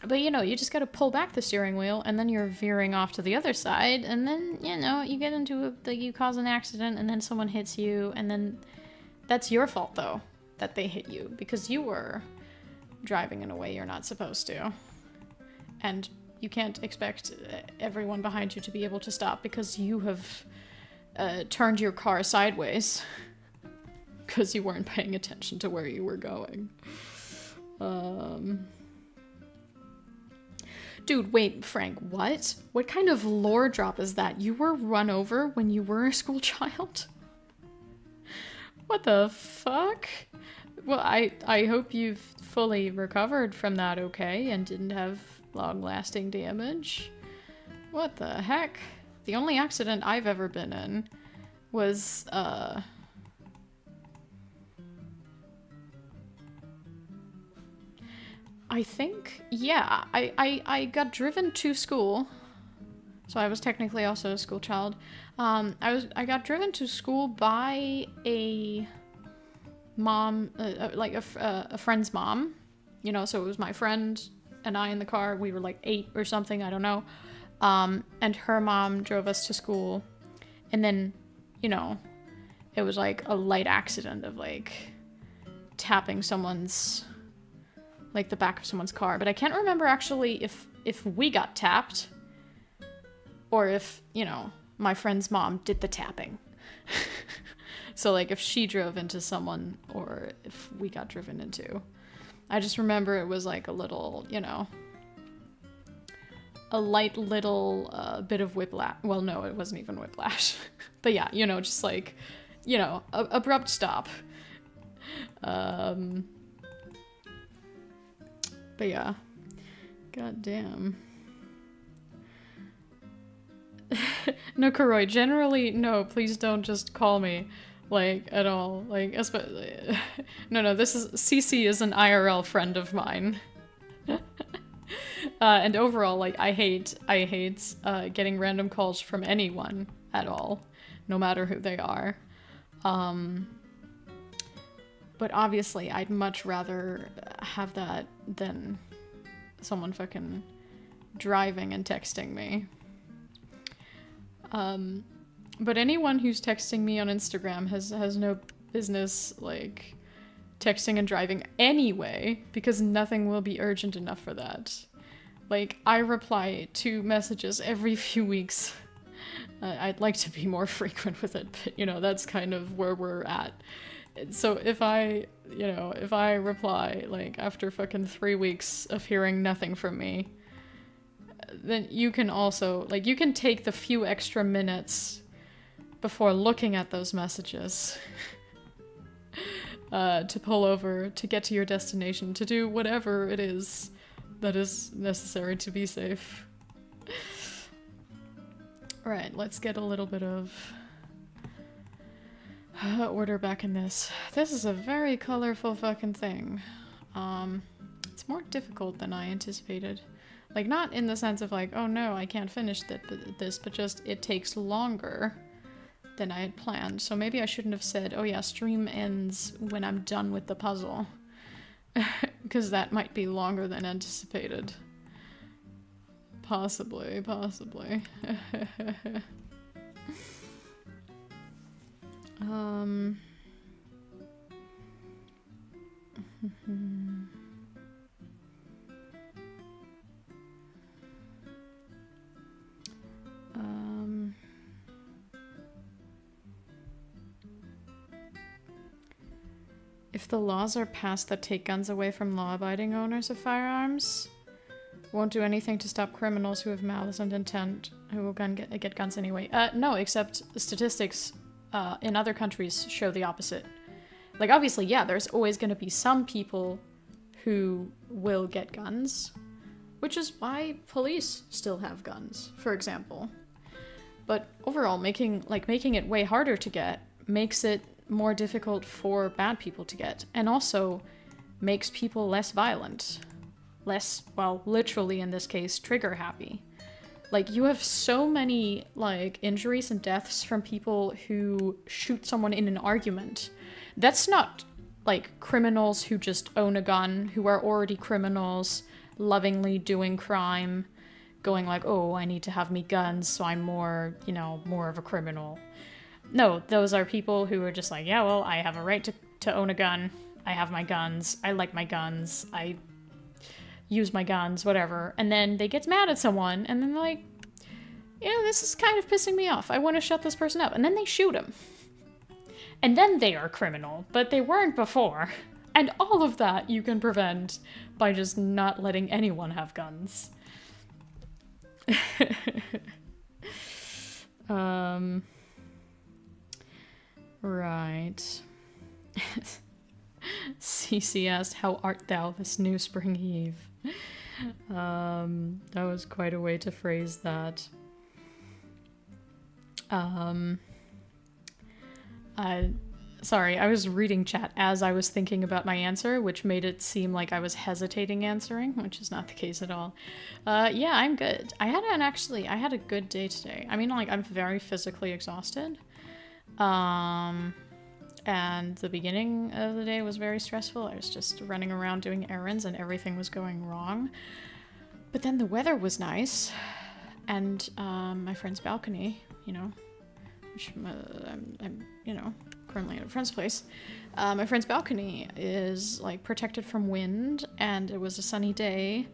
but, you know, you just gotta pull back the steering wheel, and then you're veering off to the other side, and then, you know, you get into you cause an accident, and then someone hits you, and then that's your fault, though, that they hit you, because you were driving in a way you're not supposed to. And you can't expect everyone behind you to be able to stop because you have turned your car sideways because you weren't paying attention to where you were going. Dude, wait, Frank, what? What kind of lore drop is that? You were run over when you were a school child? What the fuck? Well, I hope you've fully recovered from that okay and didn't have long-lasting damage. What the heck? The only accident I've ever been in was, I think, yeah, I got driven to school, so I was technically also a school child. I got driven to school by a mom, like a friend's mom, you know, so it was my friend and I in the car. We were like 8 or something, I don't know. And her mom drove us to school, and then, you know, it was like a light accident of like tapping someone's, like the back of someone's car. But I can't remember actually if we got tapped or if, you know, my friend's mom did the tapping. So like if she drove into someone or if we got driven into. I just remember it was like a little, you know, a light little bit of whiplash. Well, no, it wasn't even whiplash. But yeah, you know, just like, you know, abrupt stop. But yeah, god damn. No, Kuroi, generally, no, please don't just call me, like, at all. Like, especially, no, this is, CC is an IRL friend of mine. And overall, like, I hate getting random calls from anyone at all, no matter who they are. But obviously, I'd much rather have that than someone fucking driving and texting me. But anyone who's texting me on Instagram has no business, like, texting and driving anyway, because nothing will be urgent enough for that. Like, I reply to messages every few weeks. I'd like to be more frequent with it, but, you know, that's kind of where we're at. So if I reply, like, after fucking 3 weeks of hearing nothing from me, then you can also, like, you can take the few extra minutes before looking at those messages to pull over, to get to your destination, to do whatever it is that is necessary to be safe. Alright, let's get a little bit of order back in this. This is a very colorful fucking thing. It's more difficult than I anticipated. Like, not in the sense of like, oh no, I can't finish this, but just it takes longer than I had planned. So maybe I shouldn't have said, oh yeah, stream ends when I'm done with the puzzle. Because that might be longer than anticipated. Possibly. If the laws are passed that take guns away from law-abiding owners of firearms, won't do anything to stop criminals who have malice and intent who will get guns anyway. No, except statistics in other countries show the opposite. Like, obviously, yeah, there's always going to be some people who will get guns, which is why police still have guns, for example. But overall, making it way harder to get makes it more difficult for bad people to get, and also makes people less violent. Less, well, literally in this case, trigger happy. Like, you have so many, like, injuries and deaths from people who shoot someone in an argument. That's not, like, criminals who just own a gun, who are already criminals, lovingly doing crime, going like, oh, I need to have me guns, so I'm more, you know, more of a criminal. No, those are people who are just like, yeah, well, I have a right to own a gun. I have my guns. I like my guns. I use my guns, whatever. And then they get mad at someone, and then they're like, you know, this is kind of pissing me off. I want to shut this person up. And then they shoot him. And then they are criminal, but they weren't before. And all of that you can prevent by just not letting anyone have guns. Right. CC asked, "How art thou this new spring eve?" That was quite a way to phrase that. Sorry, I was reading chat as I was thinking about my answer, which made it seem like I was hesitating answering, which is not the case at all. Yeah, I'm good. I had a good day today. I mean, like, I'm very physically exhausted. And the beginning of the day was very stressful. I was just running around doing errands and everything was going wrong. But then the weather was nice, and my friend's balcony, you know, which I'm you know, currently at a friend's place. My friend's balcony is like protected from wind, and it was a sunny day,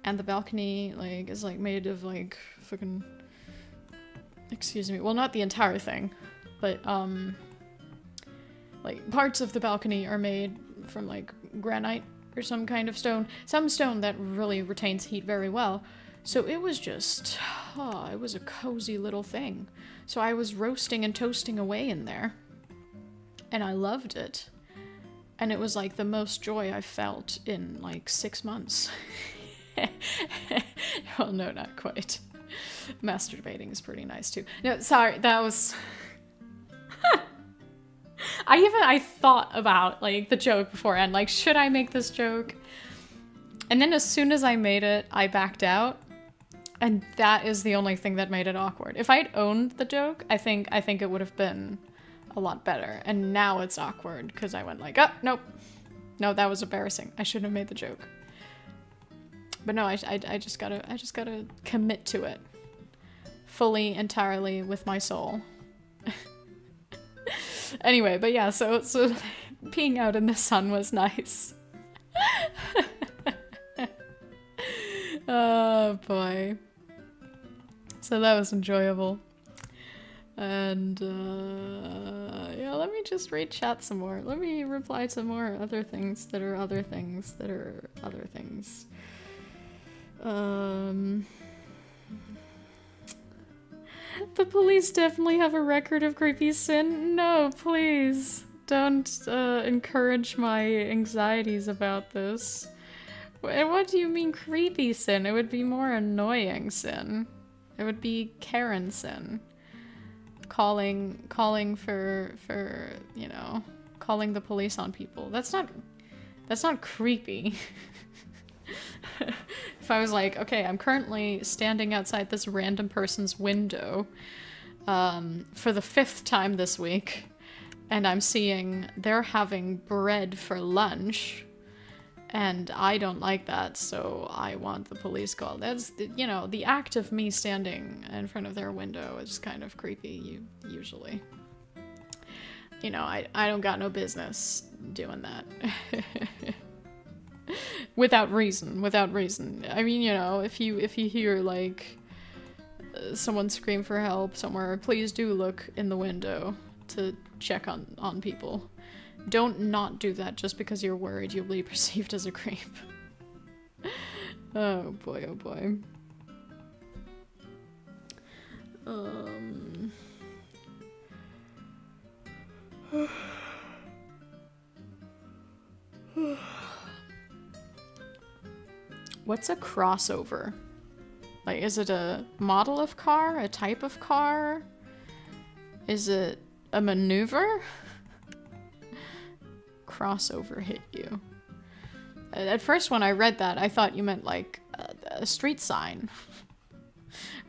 and the balcony like is like made of like fucking, excuse me, well, not the entire thing, but like parts of the balcony are made from like granite or some kind of stone, some stone that really retains heat very well. So it was just, it was a cozy little thing. So I was roasting and toasting away in there, and I loved it. And it was like the most joy I've felt in like 6 months. Well, no, not quite. Masturbating is pretty nice too. No, sorry, that was... I thought about like the joke beforehand, like, should I make this joke? And then as soon as I made it, I backed out. And that is the only thing that made it awkward. If I'd owned the joke, I think it would have been a lot better. And now it's awkward because I went like, oh, nope. No, that was embarrassing. I shouldn't have made the joke. But no, I just gotta commit to it. Fully, entirely, with my soul. Anyway, but yeah, so peeing out in the sun was nice. Oh boy. So that was enjoyable. And yeah, let me just read chat some more. Let me reply to more other things that are other things that are other things. The police definitely have a record of creepy sin. No, please. Don't encourage my anxieties about this. What do you mean creepy sin? It would be more annoying sin. It would be Karen sin. Calling for, you know, calling the police on people. That's not creepy. If I was like, okay, I'm currently standing outside this random person's window for the 5th time this week, and I'm seeing they're having bread for lunch, and I don't like that, so I want the police called. That's, you know, the act of me standing in front of their window is kind of creepy, usually. You know, I don't got no business doing that. Without reason. I mean, you know, if you hear, like, someone scream for help somewhere, please do look in the window to check on people. Don't not do that just because you're worried you'll be perceived as a creep. Oh boy, oh boy. What's a crossover? Like, is it a model of car? A type of car? Is it a maneuver? Crossover hit you. At first when I read that, I thought you meant like a street sign.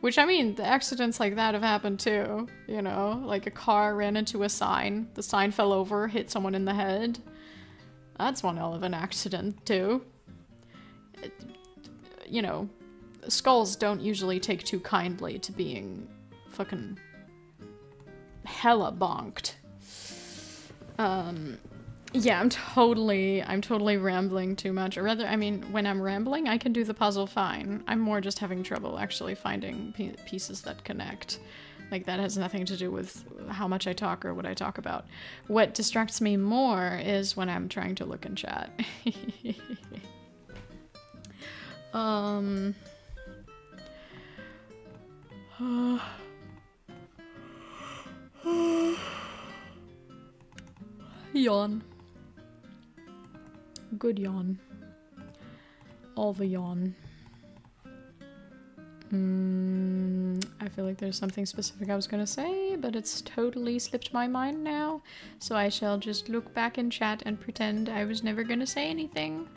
Which, I mean, the accidents like that have happened too. You know, like a car ran into a sign, the sign fell over, hit someone in the head. That's one hell of an accident too. You know, skulls don't usually take too kindly to being fucking hella bonked. Yeah, I'm totally rambling too much. Or rather, I mean, when I'm rambling, I can do the puzzle fine. I'm more just having trouble actually finding pieces that connect. Like, that has nothing to do with how much I talk or what I talk about. What distracts me more is when I'm trying to look in chat. Yawn. good yawn. All the yawn. I feel like there's something specific I was gonna say, but it's totally slipped my mind now. So I shall just look back in chat and pretend I was never gonna say anything.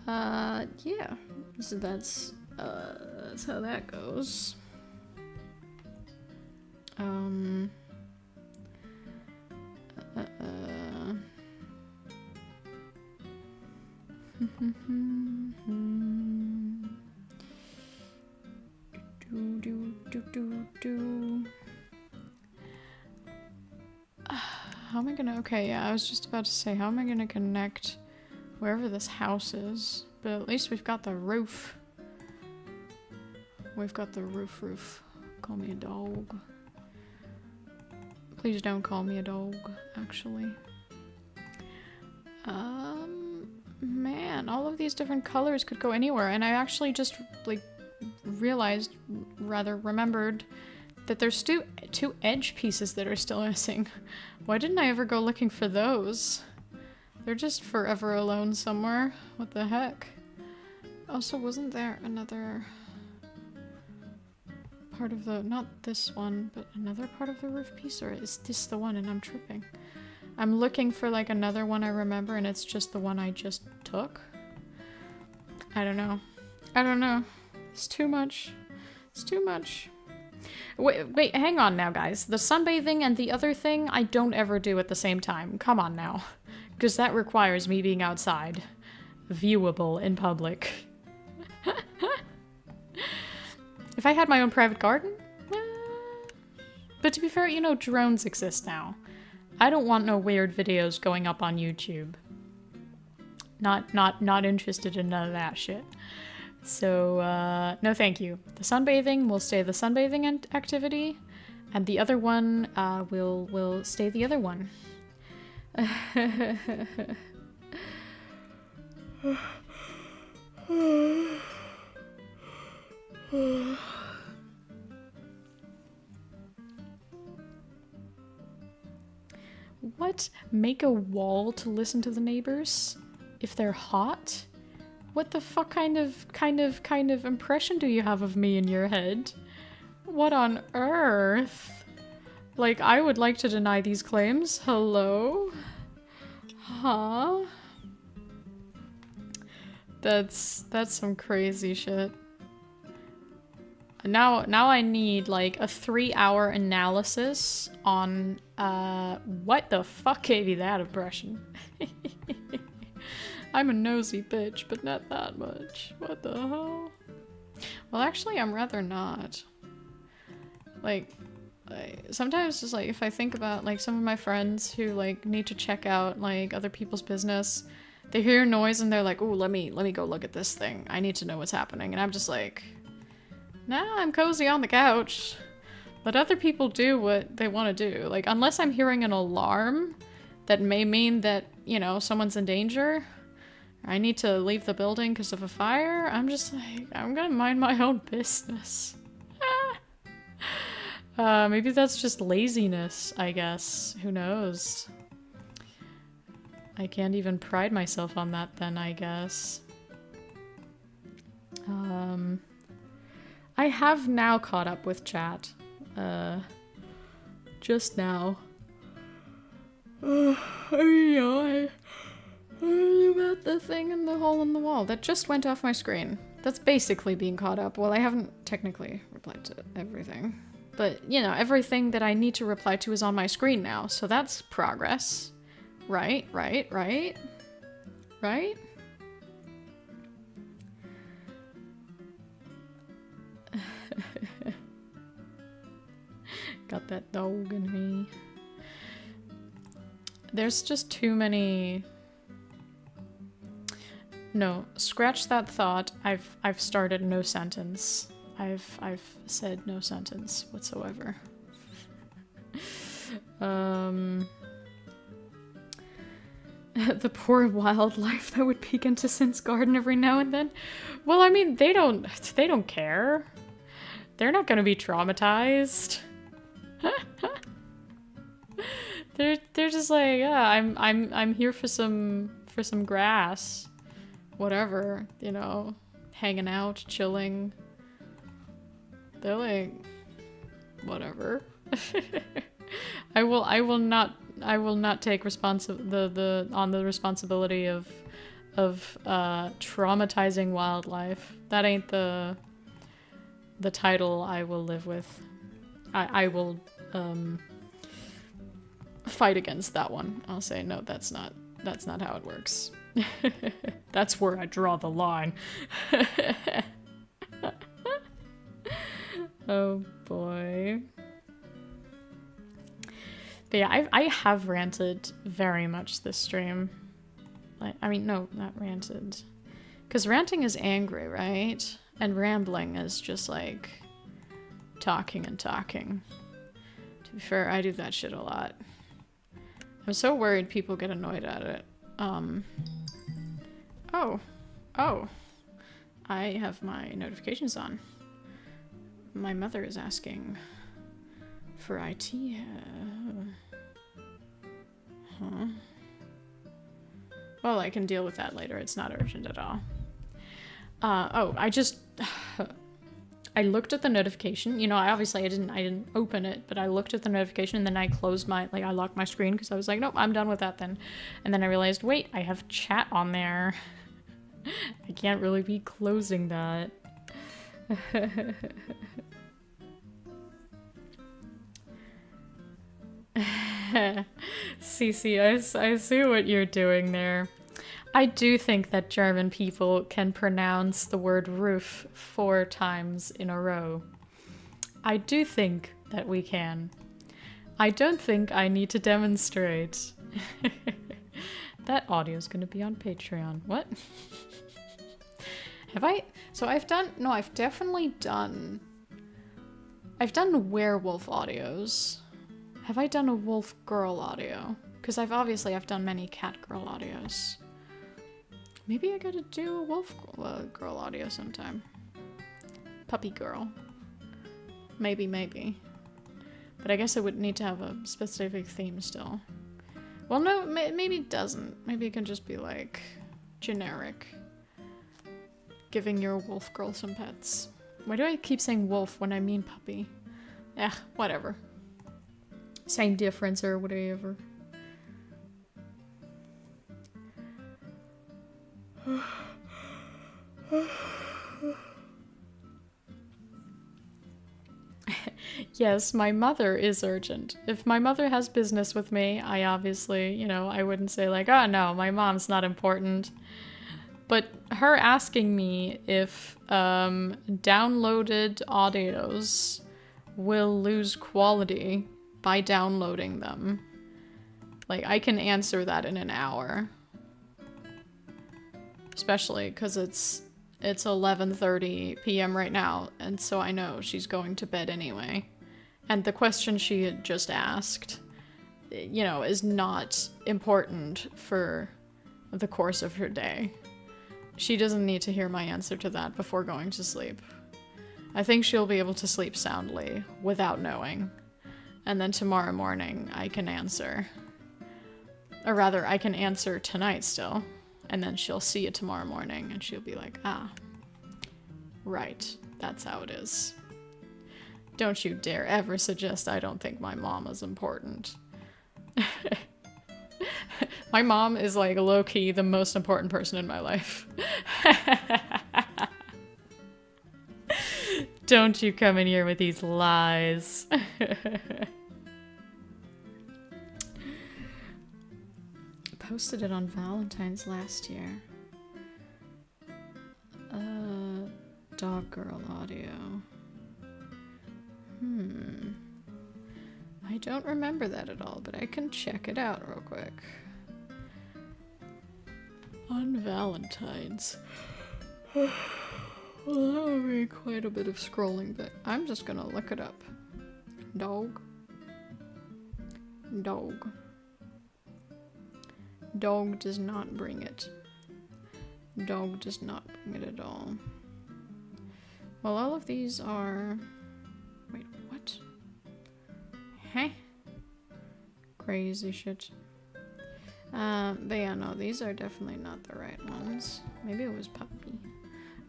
Yeah. So that's how that goes. How am I gonna... Okay, yeah, I was just about to say, how am I gonna connect wherever this house is? But at least we've got the roof. We've got the roof. Call me a dog. Please don't call me a dog, actually. Man, all of these different colors could go anywhere, and I actually just, like, remembered that there's two edge pieces that are still missing. Why didn't I ever go looking for those? They're just forever alone somewhere. What the heck? Also, wasn't there another part of the... Not this one, but another part of the roof piece? Or is this the one and I'm tripping? I'm looking for, like, another one I remember and it's just the one I just took. I don't know. It's too much. It's too much. Wait, hang on now, guys. The sunbathing and the other thing I don't ever do at the same time. Come on now. Because that requires me being outside. Viewable in public. If I had my own private garden? But to be fair, you know, drones exist now. I don't want no weird videos going up on YouTube. Not interested in none of that shit. So, no thank you. The sunbathing will stay the sunbathing activity, and the other one, will stay the other one. What? Make a wall to listen to the neighbors? If they're hot? What the fuck kind of impression do you have of me in your head? What on earth? Like, I would like to deny these claims. Hello? Huh? That's some crazy shit. Now I need, like, a 3-hour analysis on, what the fuck gave you that impression? I'm a nosy bitch, but not that much. What the hell? Well, actually, I'm rather not. Like, sometimes just, like, if I think about, like, some of my friends who, like, need to check out, like, other people's business, they hear noise and they're like, ooh, let me go look at this thing. I need to know what's happening. And I'm just like, nah, I'm cozy on the couch. Let other people do what they want to do. Like, unless I'm hearing an alarm that may mean that, you know, someone's in danger, I need to leave the building because of a fire, I'm just like, I'm gonna mind my own business. Maybe that's just laziness, I guess. Who knows? I can't even pride myself on that then, I guess. I have now caught up with chat. Just now. About the thing in the hole in the wall that just went off my screen. That's basically being caught up. Well, I haven't technically replied to everything. But, you know, everything that I need to reply to is on my screen now. So that's progress. Right? Got that dog in me. There's just too many... No, scratch that thought. I've started no sentence. I've said no sentence whatsoever. The poor wildlife that would peek into Sin's garden every now and then. Well, I mean, they don't care. They're not gonna be traumatized. They're just like, yeah, I'm here for some for some grass. Whatever, you know, hanging out, chilling. They're like, whatever. I will not take the responsibility of traumatizing wildlife. That ain't the title I will live with. I will fight against that one. I'll say no, that's not how it works. That's where I draw the line. Oh boy. But yeah, I have ranted very much this stream. Like, I mean, no, not ranted. Because ranting is angry, right? And rambling is just like talking and talking. To be fair, I do that shit a lot. I'm so worried people get annoyed at it. Oh. I have my notifications on. My mother is asking for IT. Huh? Well, I can deal with that later. It's not urgent at all. I looked at the notification. You know, I didn't open it, but I looked at the notification and then I closed I locked my screen because I was like, nope, I'm done with that then. And then I realized, wait, I have chat on there. I can't really be closing that. Cece, I see what you're doing there. I do think that German people can pronounce the word roof 4 times in a row. I do think that we can. I don't think I need to demonstrate. That audio's gonna be on Patreon. What? Have I? So I've definitely done... I've done werewolf audios. Have I done a wolf girl audio? Because I've done many cat girl audios. Maybe I gotta do a wolf girl audio sometime. Puppy girl. Maybe. But I guess it would need to have a specific theme still. Well, no, maybe it doesn't. Maybe it can just be like generic. Giving your wolf girl some pets. Why do I keep saying wolf when I mean puppy? Whatever. Same difference or whatever. Yes, my mother is urgent. If my mother has business with me, I obviously, I wouldn't say like, oh no, my mom's not important. But her asking me if downloaded audios will lose quality by downloading them. Like, I can answer that in an hour. Especially because it's 11:30 p.m. right now, and so I know she's going to bed anyway. And the question she had just asked, is not important for the course of her day. She doesn't need to hear my answer to that before going to sleep. I think she'll be able to sleep soundly without knowing. And then tomorrow morning I can answer. Or rather, I can answer tonight still. And then she'll see it tomorrow morning and she'll be like, ah, right, that's how it is. Don't you dare ever suggest I don't think my mom is important. My mom is like low-key the most important person in my life. Don't you come in here with these lies. Posted it on Valentine's last year. Dog girl audio. I don't remember that at all, but I can check it out real quick. On Valentine's. Well, that would be quite a bit of scrolling, but I'm just gonna look it up. Dog. Dog does not bring it. Dog does not bring it at all. Well, all of these are... Wait, what? Crazy shit. But yeah, no, these are definitely not the right ones. Maybe it was puppy.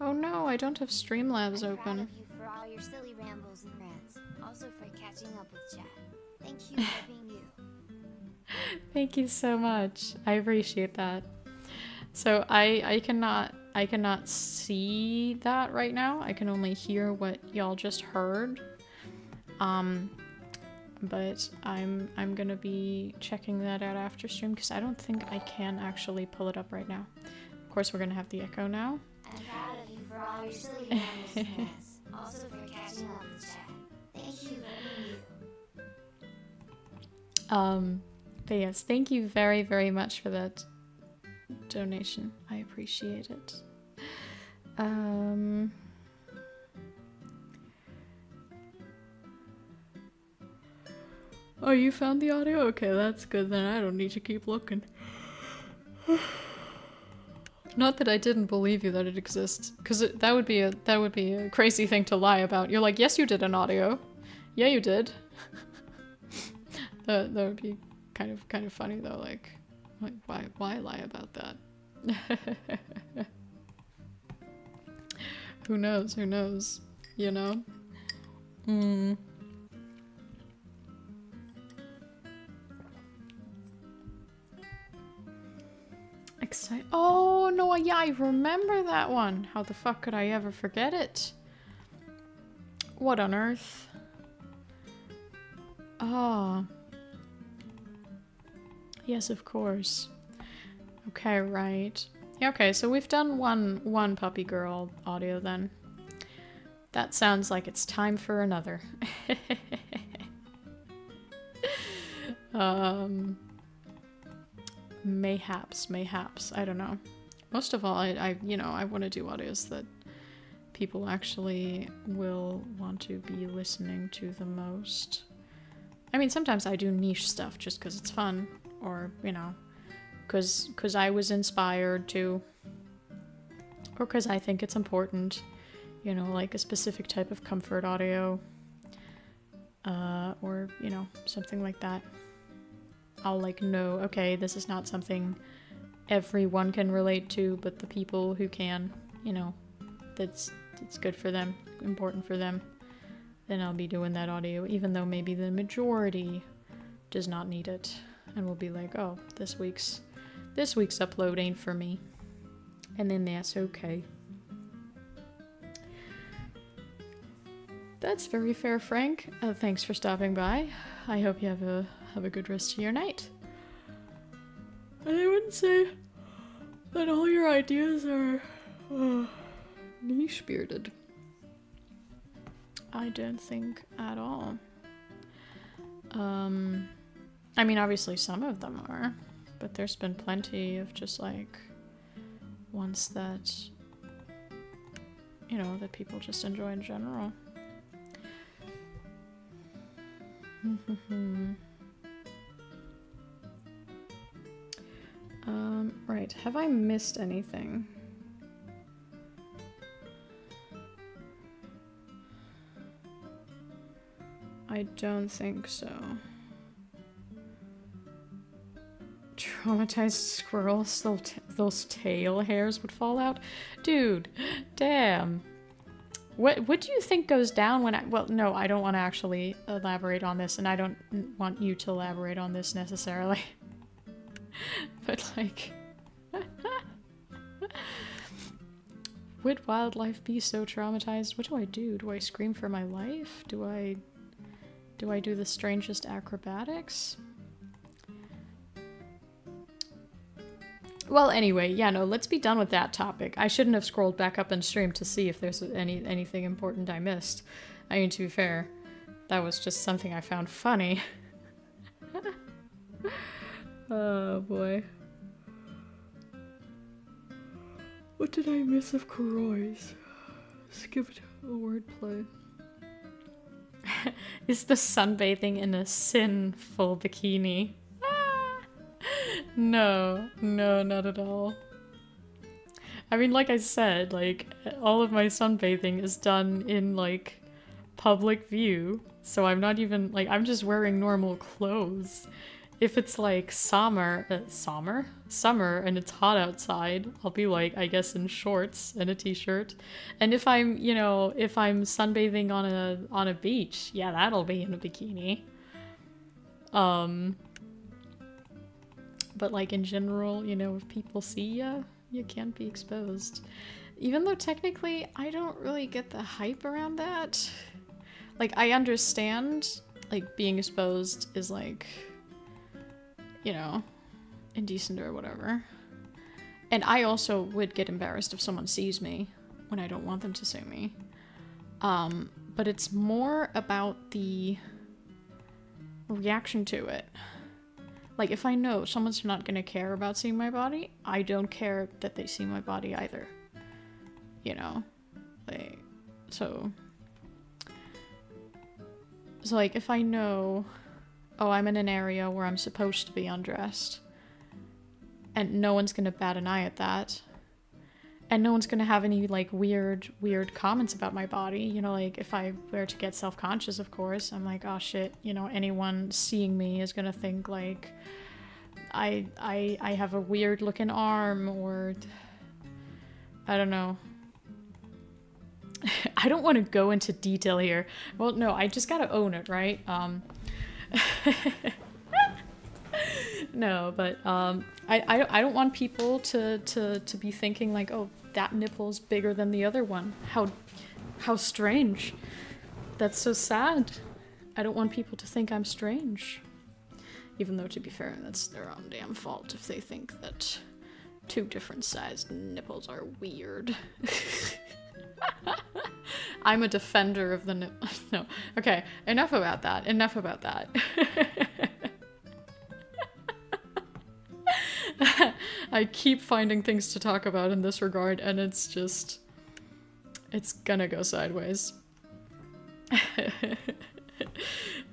Oh no, I don't have Streamlabs I'm open. proud of you for all your silly rambles and rants. Also for catching up with chat. Thank you for being you. Thank you so much. I appreciate that. So I cannot see that right now. I can only hear what y'all just heard. But I'm gonna be checking that out after stream because I don't think I can actually pull it up right now. Of course, we're gonna have the echo now. I'm proud of you for all your silly rambles and rants. Also for catching up with chat. Thank you for being you. But yes, thank you very, very much for that donation. I appreciate it. Oh, you found the audio? Okay, that's good then. I don't need to keep looking. Not that I didn't believe you that it exists, because that would be a crazy thing to lie about. You're like, yes, you did an audio. Yeah, you did. That would be kind of funny though. Like why lie about that? Who knows? Who knows? You know. Oh no, yeah, I remember that one. How the fuck could I ever forget it? What on earth? Oh. Yes, of course. Okay, right. Yeah, okay, so we've done one puppy girl audio then. That sounds like it's time for another. Mayhaps, I don't know. Most of all, I want to do audios that people actually will want to be listening to the most. I mean, sometimes I do niche stuff just because it's fun, or, you know, because I was inspired to, or because I think it's important, you know, like a specific type of comfort audio, or, you know, something like that. I'll like know, okay, this is not something everyone can relate to, but the people who can, you know, it's good for them, important for them, then I'll be doing that audio, even though maybe the majority does not need it, and will be like, oh, this week's upload ain't for me, and then that's okay. That's very fair, Frank. Thanks for stopping by. I hope you have a good rest of your night. And I wouldn't say that all your ideas are niche-bearded. I don't think at all. I mean, obviously some of them are, but there's been plenty of just like ones that, you know, that people just enjoy in general. Right, have I missed anything? I don't think so. Traumatized squirrels, those tail hairs would fall out? Dude, damn. What do you think goes down when well, no, I don't want to actually elaborate on this, and I don't want you to elaborate on this necessarily. But like, would wildlife be so traumatized? What do I do? Do I scream for my life? Do I do the strangest acrobatics? Well, anyway, yeah, no, let's be done with that topic. I shouldn't have scrolled back up in stream to see if there's anything important I missed. I mean, to be fair, that was just something I found funny. Oh, boy. What did I miss of Karoi's? Skipped a wordplay. Is the sunbathing in a sinful bikini? No, not at all. I mean, like I said, like, all of my sunbathing is done in, like, public view, so I'm not even, like, I'm just wearing normal clothes. if it's like summer and it's hot outside, I'll be like, I guess, in shorts and a t-shirt. And if I'm, you know, if I'm sunbathing on a beach, yeah, that'll be in a bikini. But like in general, you know, if people see you, you can't be exposed. Even though technically I don't really get the hype around that. Like, I understand, like, being exposed is like, you know, indecent or whatever. And I also would get embarrassed if someone sees me when I don't want them to see me. But it's more about the reaction to it. Like, if I know someone's not gonna care about seeing my body, I don't care that they see my body either. You know? Like, so like, if I know, oh, I'm in an area where I'm supposed to be undressed, and no one's gonna bat an eye at that, and no one's gonna have any, like, weird comments about my body, you know, like, if I were to get self-conscious, of course, I'm like, oh shit, you know, anyone seeing me is gonna think, like, I have a weird looking arm, or, I don't know. I don't want to go into detail here. Well, no, I just gotta own it, right? No, but I don't want people to be thinking like, oh, that nipple's bigger than the other one. How strange. That's so sad. I don't want people to think I'm strange. Even though, to be fair, that's their own damn fault if they think that two different sized nipples are weird. I'm a defender of the no. Okay, enough about that. Enough about that. I keep finding things to talk about in this regard, and it's gonna go sideways.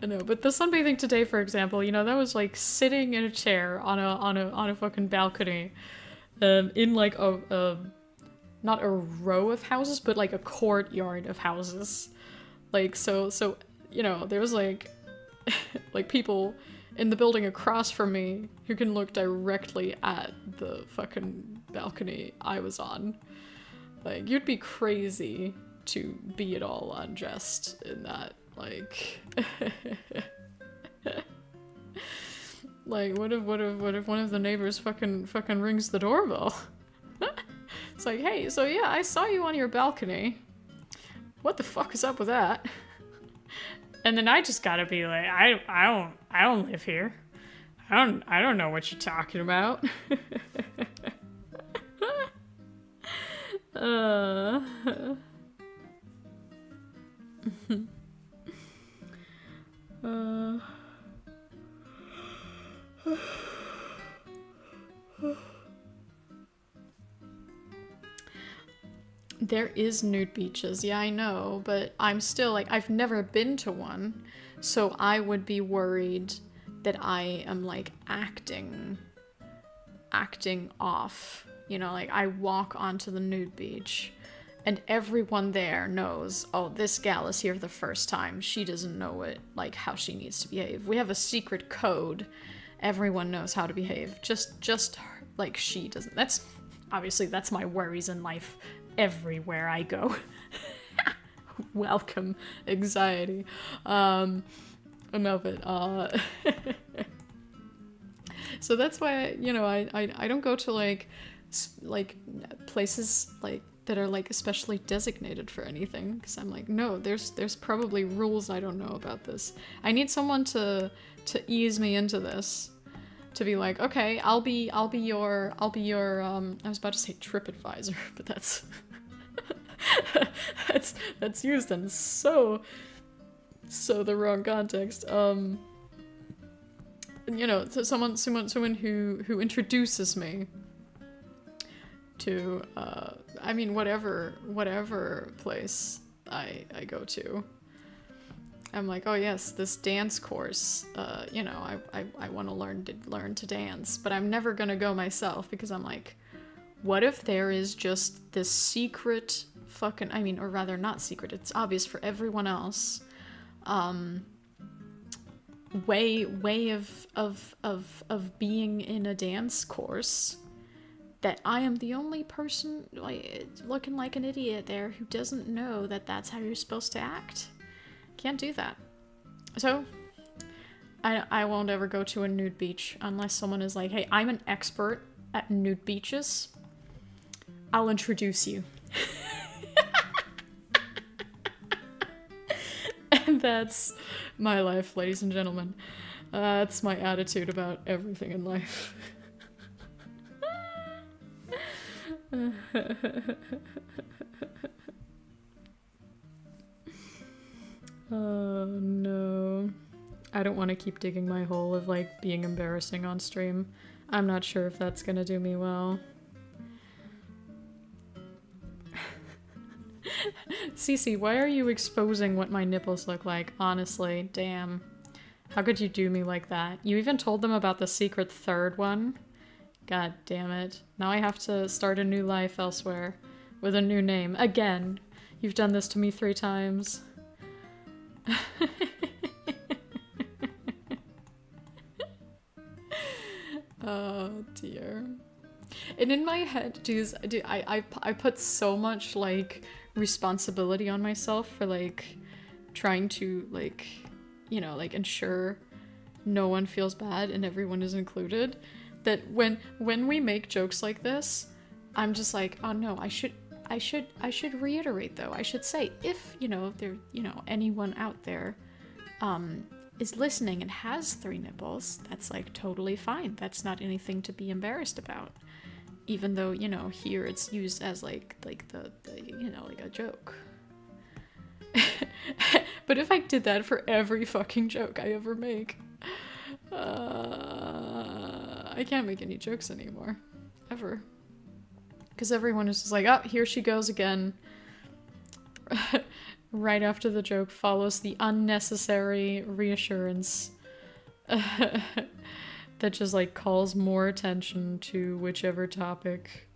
No, but the sunbathing today, for example, you know, that was like sitting in a chair on a fucking balcony, in like a not a row of houses, but like a courtyard of houses. Like, so, you know, there was like, like people in the building across from me who can look directly at the fucking balcony I was on. Like, you'd be crazy to be at all undressed in that, like... Like, what if one of the neighbors fucking rings the doorbell? It's like, hey, so yeah, I saw you on your balcony. What the fuck is up with that? And then I just gotta be like, I don't live here. I don't know what you're talking about. There is nude beaches, yeah, I know, but I'm still, like, I've never been to one, so I would be worried that I am, like, acting off, you know, like, I walk onto the nude beach, and everyone there knows, oh, this gal is here the first time, she doesn't know it, like, how she needs to behave. We have a secret code, everyone knows how to behave, just like, she doesn't. That's, obviously, that's my worries in life. Everywhere I go. Welcome, anxiety. Enough it. So that's why, you know, I don't go to like places like that are like especially designated for anything, because I'm like, no, there's probably rules I don't know about this. I need someone to ease me into this. To be like, okay, I'll be your I was about to say TripAdvisor, but that's that's used in so the wrong context. You know, someone who introduces me to I mean, whatever place I go to. I'm like, oh yes, this dance course, you know, I want to learn to dance, but I'm never gonna go myself, because I'm like, what if there is just this secret fucking, I mean, or rather not secret, it's obvious for everyone else, way of being in a dance course that I am the only person like looking like an idiot there who doesn't know that that's how you're supposed to act. Can't do that. So I won't ever go to a nude beach unless someone is like, hey, I'm an expert at nude beaches. I'll introduce you. And that's my life, ladies and gentlemen. That's my attitude about everything in life. Oh no. I don't want to keep digging my hole of like being embarrassing on stream. I'm not sure if that's gonna do me well. Cece, why are you exposing what my nipples look like? Honestly, damn. How could you do me like that? You even told them about the secret third one? God damn it. Now I have to start a new life elsewhere. With a new name. Again. You've done this to me 3 times. Oh dear. And in my head, I put so much like responsibility on myself for like trying to like, you know, like ensure no one feels bad and everyone is included, that when we make jokes like this, I'm just like, oh no, I should reiterate though. I should say, if, you know, there, you know, anyone out there is listening and has 3 nipples, that's like totally fine. That's not anything to be embarrassed about. Even though, you know, here it's used as like the you know, like a joke. But if I did that for every fucking joke I ever make, I can't make any jokes anymore. Ever. Because everyone is just like, oh, here she goes again. Right after the joke follows the unnecessary reassurance that just like calls more attention to whichever topic.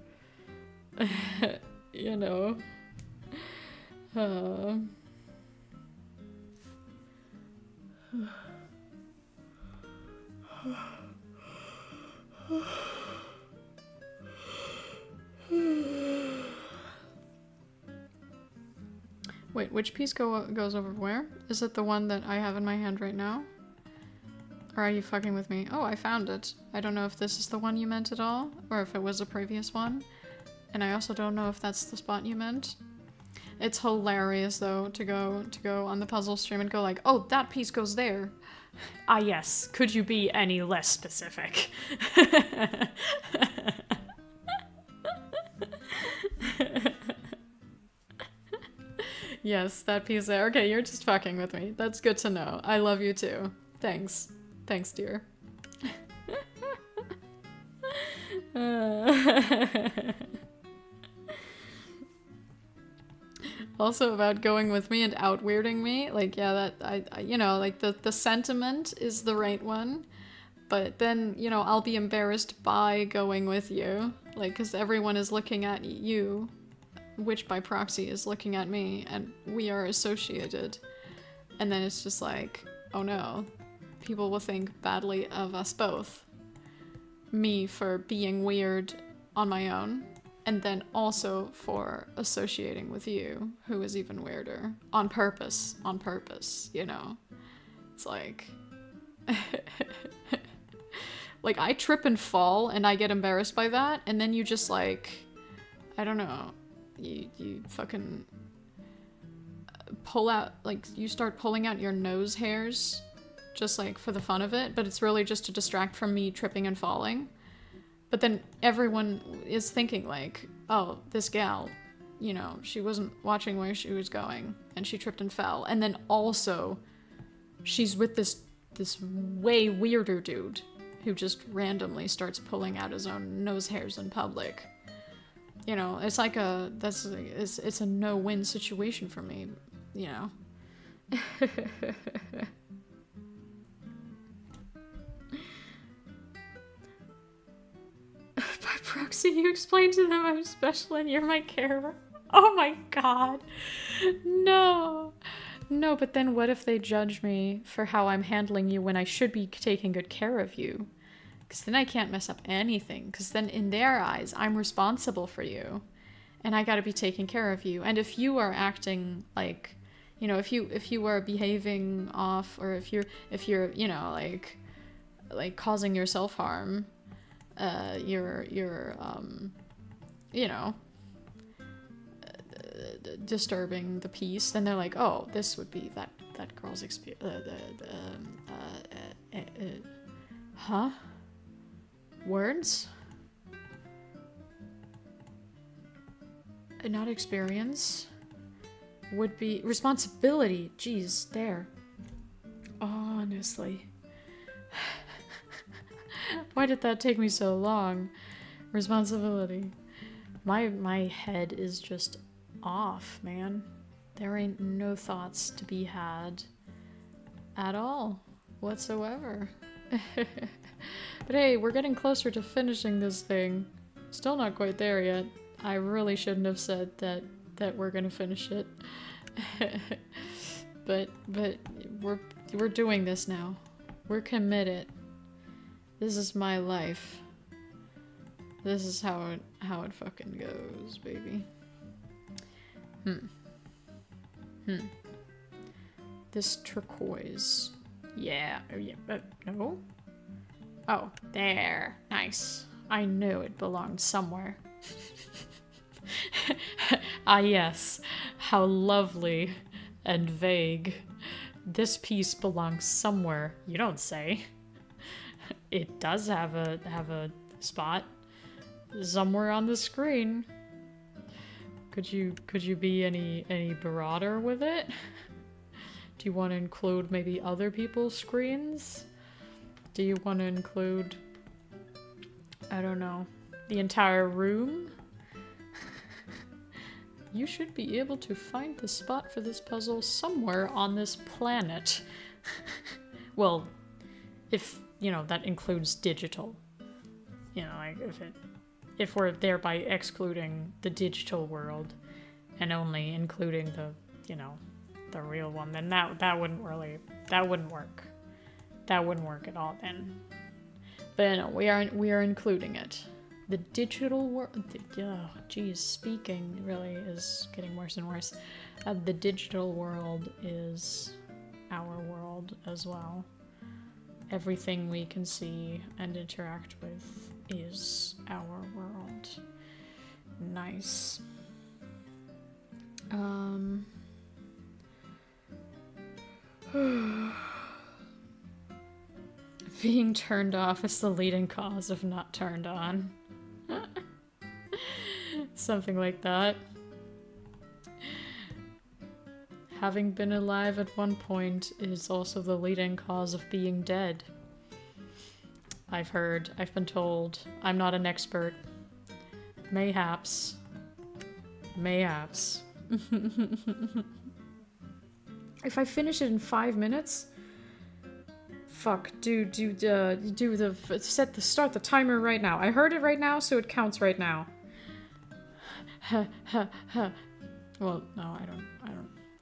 You know. Wait, which piece goes over where? Is it the one that I have in my hand right now? Or are you fucking with me? Oh, I found it. I don't know if this is the one you meant at all, or if it was a previous one. And I also don't know if that's the spot you meant. It's hilarious though to go on the puzzle stream and go like, oh, that piece goes there. Ah yes, could you be any less specific? Yes, that piece there. Okay, you're just fucking with me. That's good to know. I love you too. Thanks. Thanks, dear. Also about going with me and out-weirding me, like, yeah, that, I you know, like, the sentiment is the right one, but then, you know, I'll be embarrassed by going with you, like, because everyone is looking at you, which by proxy is looking at me, and we are associated, and then it's just like, oh no, people will think badly of us both. Me for being weird on my own, and then also for associating with you, who is even weirder. On purpose, you know? It's like... like, I trip and fall, and I get embarrassed by that, and then you just like... I don't know. You fucking... pull out, like, you start pulling out your nose hairs, just like for the fun of it, but it's really just to distract from me tripping and falling. But then everyone is thinking like, oh, this gal, you know, she wasn't watching where she was going and she tripped and fell. And then also she's with this way weirder dude who just randomly starts pulling out his own nose hairs in public. You know, it's like it's a no-win situation for me, you know. By proxy, you explain to them I'm special and you're my carer. Oh my god. No. No, but then what if they judge me for how I'm handling you when I should be taking good care of you? Because then I can't mess up anything. Because then in their eyes, I'm responsible for you. And I gotta be taking care of you. And if you are acting like, you know, if you are behaving off, or if you're, you know, like causing yourself harm, you're you know, disturbing the peace, then they're like, oh, this would be that girl's experience. Huh? Words? Not experience. Would be responsibility. Jeez, there. Honestly. Why did that take me so long? Responsibility. My head is just off, man. There ain't no thoughts to be had at all whatsoever. But hey, we're getting closer to finishing this thing. Still not quite there yet. I really shouldn't have said that we're gonna finish it. but we're doing this now. We're committed. This is my life. This is how it fucking goes, baby. This turquoise. Yeah. Oh, yeah. No? Oh, there. Nice. I knew it belonged somewhere. Ah, yes. How lovely and vague. This piece belongs somewhere. You don't say. It does have a spot somewhere on the screen. Could you be any broader with it? Do you want to include maybe other people's screens? Do you want to include, I don't know, the entire room? You should be able to find the spot for this puzzle somewhere on this planet. Well, if, you know, that includes digital. You know, like if we're thereby excluding the digital world and only including the, you know, the real one, then that wouldn't work. That wouldn't work at all then. But no, we are including it. The digital world, oh geez, speaking really is getting worse and worse. The digital world is our world as well. Everything we can see and interact with is our world. Nice. Being turned off is the leading cause of not turned on. Something like that. Having been alive at one point is also the leading cause of being dead. I've heard, I've been told. I'm not an expert. Mayhaps. Mayhaps. If I finish it in 5 minutes, fuck, start the timer right now. I heard it right now, so it counts right now. Well, no,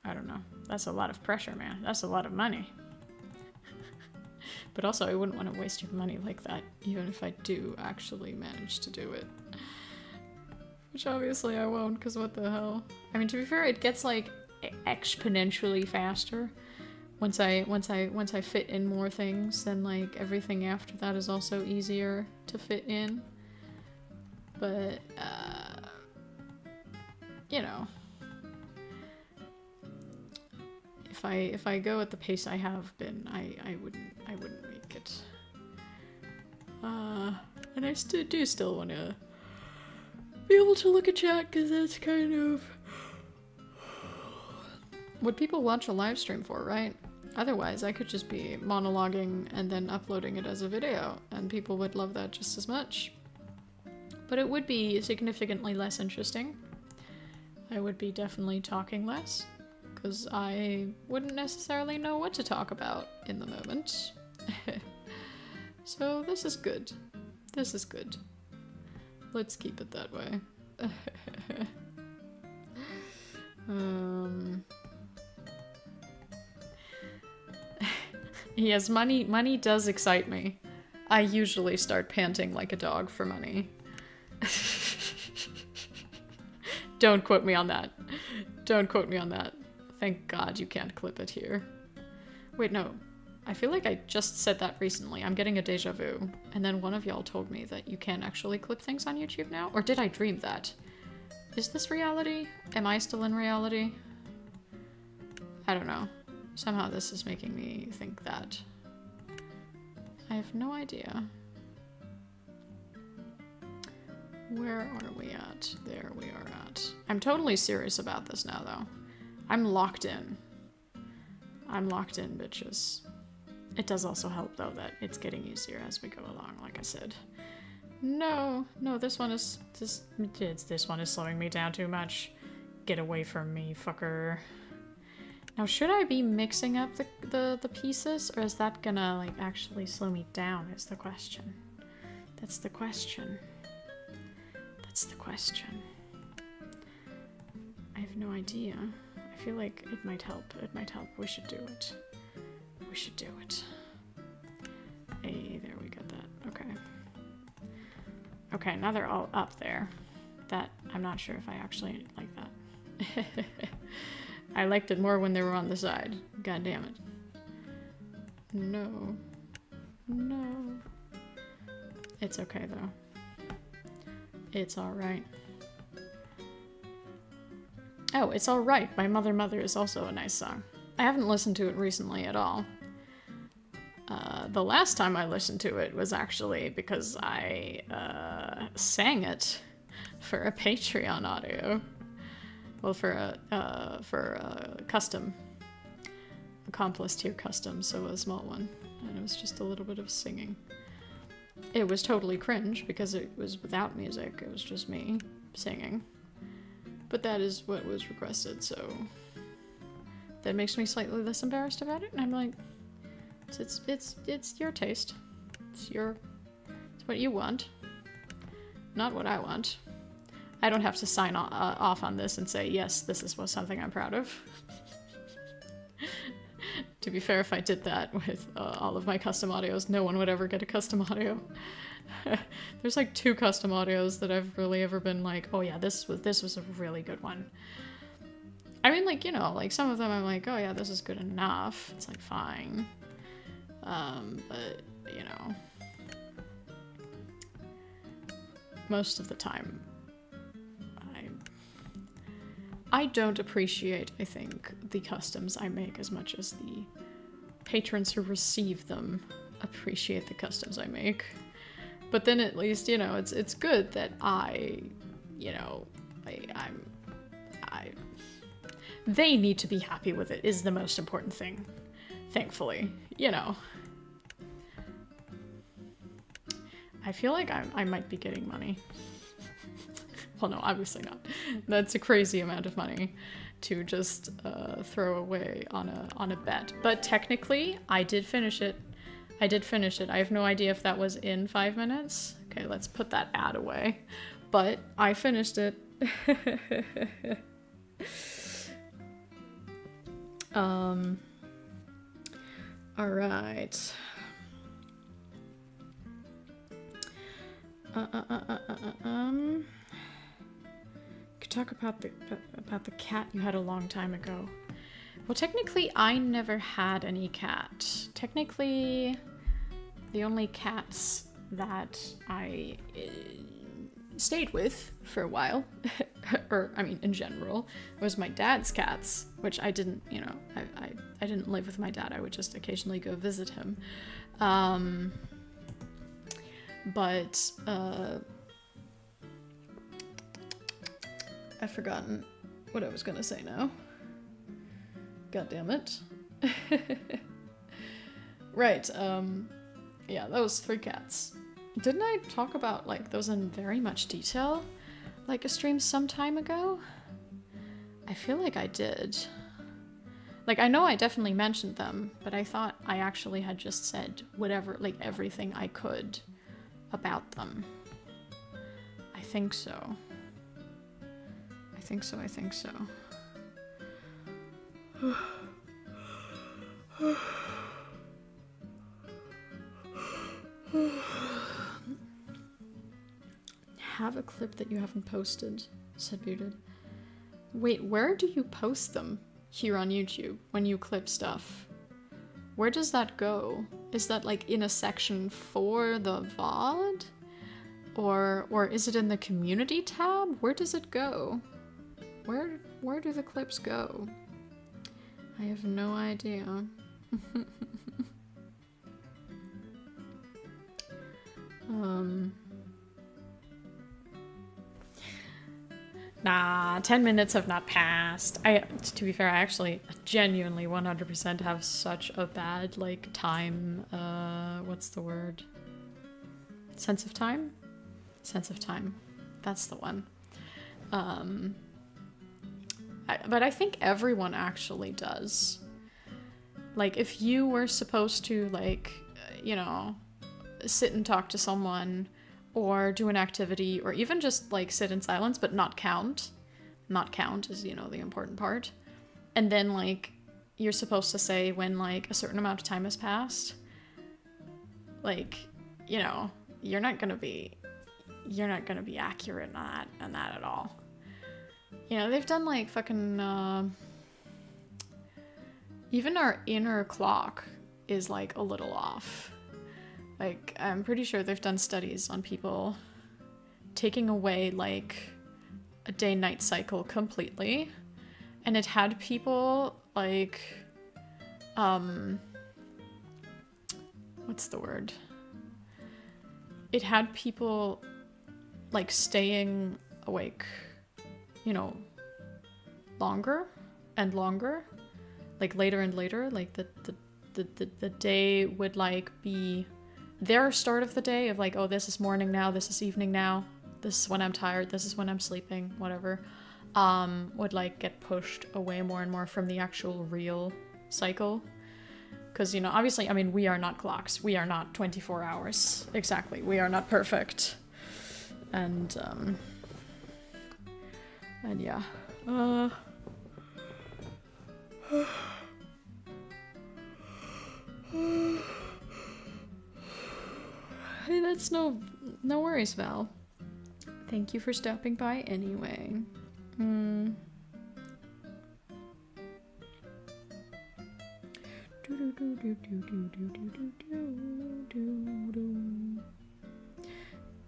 I don't know. That's a lot of pressure, man. That's a lot of money. But also, I wouldn't want to waste your money like that, even if I do actually manage to do it. Which obviously I won't, because what the hell? I mean, to be fair, it gets like exponentially faster once I fit in more things. Then like everything after that is also easier to fit in. But you know, if I go at the pace I have been, I wouldn't make it. And I still want to be able to look at chat, because that's kind of what people watch a live stream for, right? Otherwise, I could just be monologuing and then uploading it as a video, and people would love that just as much. But it would be significantly less interesting. I would be definitely talking less, because I wouldn't necessarily know what to talk about in the moment. So this is good. This is good. Let's keep it that way. Yes, money does excite me. I usually start panting like a dog for money. Don't quote me on that. Don't quote me on that. Thank God you can't clip it here. Wait, no. I feel like I just said that recently. I'm getting a deja vu. And then one of y'all told me that you can't actually clip things on YouTube now? Or did I dream that? Is this reality? Am I still in reality? I don't know. Somehow this is making me think that. I have no idea. Where are we at? There we are at. I'm totally serious about this now, though. I'm locked in. I'm locked in, bitches. It does also help, though, that it's getting easier as we go along, like I said. No, this one is this one is slowing me down too much. Get away from me, fucker. Now, should I be mixing up the pieces, or is that gonna, like, actually slow me down, is the question. That's the question. That's the question. I have no idea. I feel like it might help. It might help. We should do it. We should do it. Hey, there we got that. Okay. Okay, now they're all up there. That, I'm not sure if I actually like that. I liked it more when they were on the side. God damn it. No. No. It's okay, though. It's alright. Oh, It's Alright by Mother Mother is also a nice song. I haven't listened to it recently at all. The last time I listened to it was actually because I sang it for a Patreon audio. Well, for a custom. Accomplice tier custom, so a small one. And it was just a little bit of singing. It was totally cringe because it was without music. It was just me singing. But that is what was requested, so that makes me slightly less embarrassed about it. And I'm like, it's your taste. It's what you want, not what I want. I don't have to sign off on this and say, yes, this is something I'm proud of. To be fair, if I did that with all of my custom audios, no one would ever get a custom audio. There's like 2 custom audios that I've really ever been like, oh yeah, this was a really good one. I mean, like, you know, like some of them I'm like, oh yeah, this is good enough. It's like fine. But, you know, most of the time, I don't appreciate, I think, the customs I make as much as the patrons who receive them appreciate the customs I make. But then at least, you know, it's good that they need to be happy with it is the most important thing. Thankfully, you know. I feel like I might be getting money. Well, no, obviously not. That's a crazy amount of money to just throw away on a bet. But technically, I did finish it. I have no idea if that was in 5 minutes. Okay, let's put that ad away. But I finished it. All right. Could talk about the cat you had a long time ago. Well, technically, I never had any cat. Technically, the only cats that I stayed with for a while, or I mean, in general, was my dad's cats, which I didn't, you know, I didn't live with my dad. I would just occasionally go visit him. But I've forgotten what I was gonna say now. God damn it. Right, yeah, those 3 cats. Didn't I talk about, like, those in very much detail? Like, a stream some time ago? I feel like I did. Like, I know I definitely mentioned them, but I thought I actually had just said whatever, like, everything I could about them. I think so. I think so. have a clip that you haven't posted, said Bearded. Wait, where do you post them? Here on YouTube, when you clip stuff. Where does that go? Is that like in a section for the VOD? Or is it in the community tab? Where does it go? Where do the clips go? I have no idea. Nah, 10 minutes have not passed. To be fair, I actually genuinely 100% have such a bad, like, time, what's the word? Sense of time? Sense of time. That's the one. But I think everyone actually does. Like, if you were supposed to, like, you know, sit and talk to someone, or do an activity, or even just, like, sit in silence, but not count. Not count is, you know, the important part. And then, like, you're supposed to say when, like, a certain amount of time has passed. Like, you know, you're not gonna be accurate on that at all. You know, they've done, like, fucking, even our inner clock is, like, a little off. Like, I'm pretty sure they've done studies on people taking away, like, a day-night cycle completely. And it had people, like, what's the word? It had people, like, staying awake, you know, longer and longer. Like, later and later. Like, the day would, like, be their start of the day of like, oh, this is morning now, this is evening now, this is when I'm tired, this is when I'm sleeping, whatever, would like get pushed away more and more from the actual real cycle. Because, you know, obviously, I mean, we are not clocks, we are not 24 hours, exactly, we are not perfect. And yeah. Hey, that's no worries, Val. Thank you for stopping by anyway.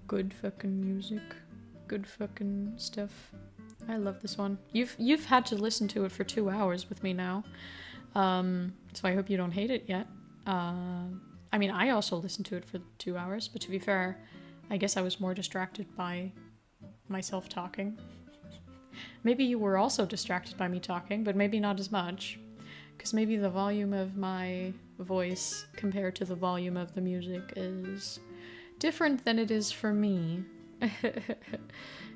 Good fucking music. Good fucking stuff. I love this one. You've had to listen to it for 2 hours with me now. So I hope you don't hate it yet. I mean, I also listened to it for 2 hours, but to be fair, I guess I was more distracted by myself talking. Maybe you were also distracted by me talking, but maybe not as much. Because maybe the volume of my voice compared to the volume of the music is different than it is for me.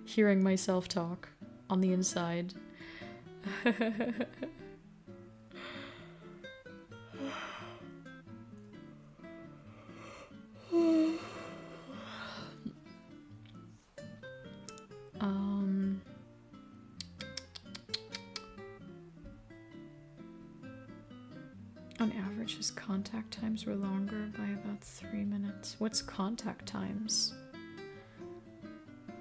Hearing myself talk on the inside. On average, his contact times were longer by about 3 minutes. What's contact times?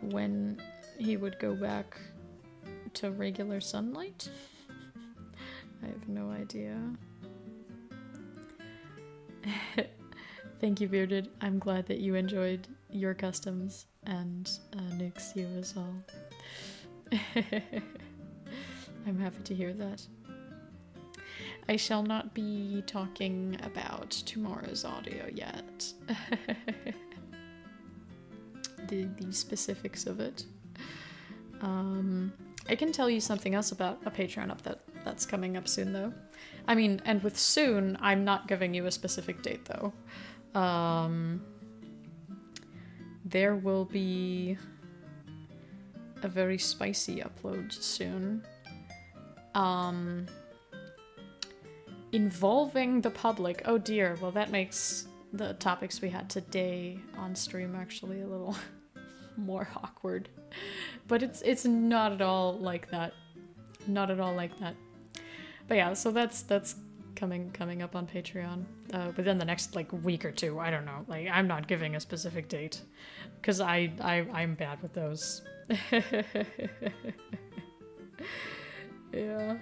When he would go back to regular sunlight? I have no idea. Thank you, Bearded. I'm glad that you enjoyed your customs, and Nix, you as well. I'm happy to hear that. I shall not be talking about tomorrow's audio yet. the specifics of it. I can tell you something else about a Patreon up that's coming up soon, though. I mean, and with soon, I'm not giving you a specific date, though. There will be a very spicy upload soon. Involving the public. Oh dear, well that makes the topics we had today on stream actually a little more awkward. But it's not at all like that. Not at all like that. But yeah, so that's coming up on Patreon within the next like week or two. I don't know. Like I'm not giving a specific date because I'm bad with those. Yeah.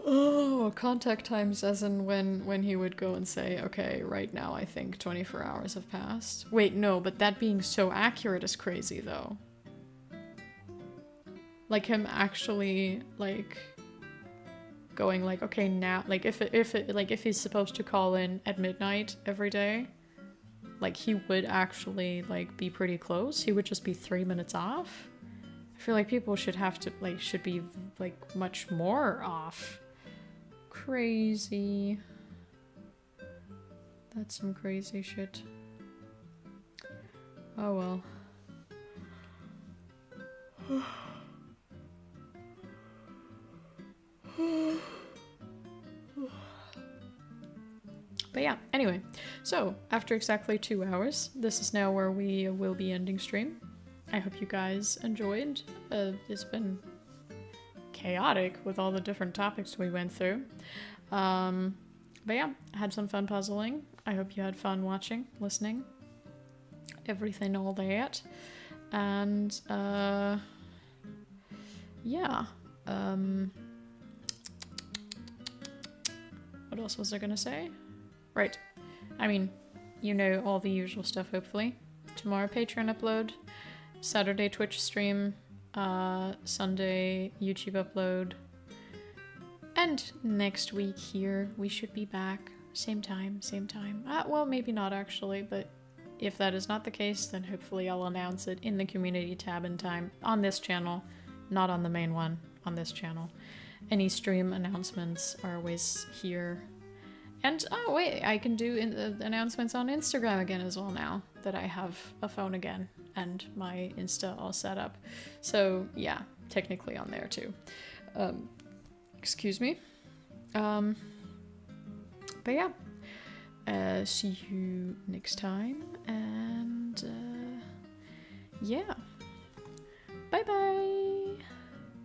Oh, contact times as in when he would go and say, okay, right now I think 24 hours have passed. Wait, no, but that being so accurate is crazy though. Like him actually like going like, okay, now like if he's supposed to call in at midnight every day, like he would actually like be pretty close. He would just be 3 minutes off. I feel like people should be like much more off. Crazy. That's some crazy shit. Oh well. But yeah, anyway. So, after exactly 2 hours, this is now where we will be ending stream. I hope you guys enjoyed. It's been chaotic with all the different topics we went through. But yeah, I had some fun puzzling. I hope you had fun watching, listening, everything, all that. And yeah. What else was I gonna say? Right. I mean, you know all the usual stuff, hopefully. Tomorrow Patreon upload, Saturday Twitch stream, Sunday YouTube upload, and next week here we should be back. Same time. Well, maybe not actually, but if that is not the case, then hopefully I'll announce it in the community tab in time on this channel, not on the main one, on this channel. Any stream announcements are always here. And, oh wait, I can do announcements on Instagram again as well now that I have a phone again and my Insta all set up. So, yeah, technically on there too. Excuse me. But yeah, see you next time, and yeah, bye bye!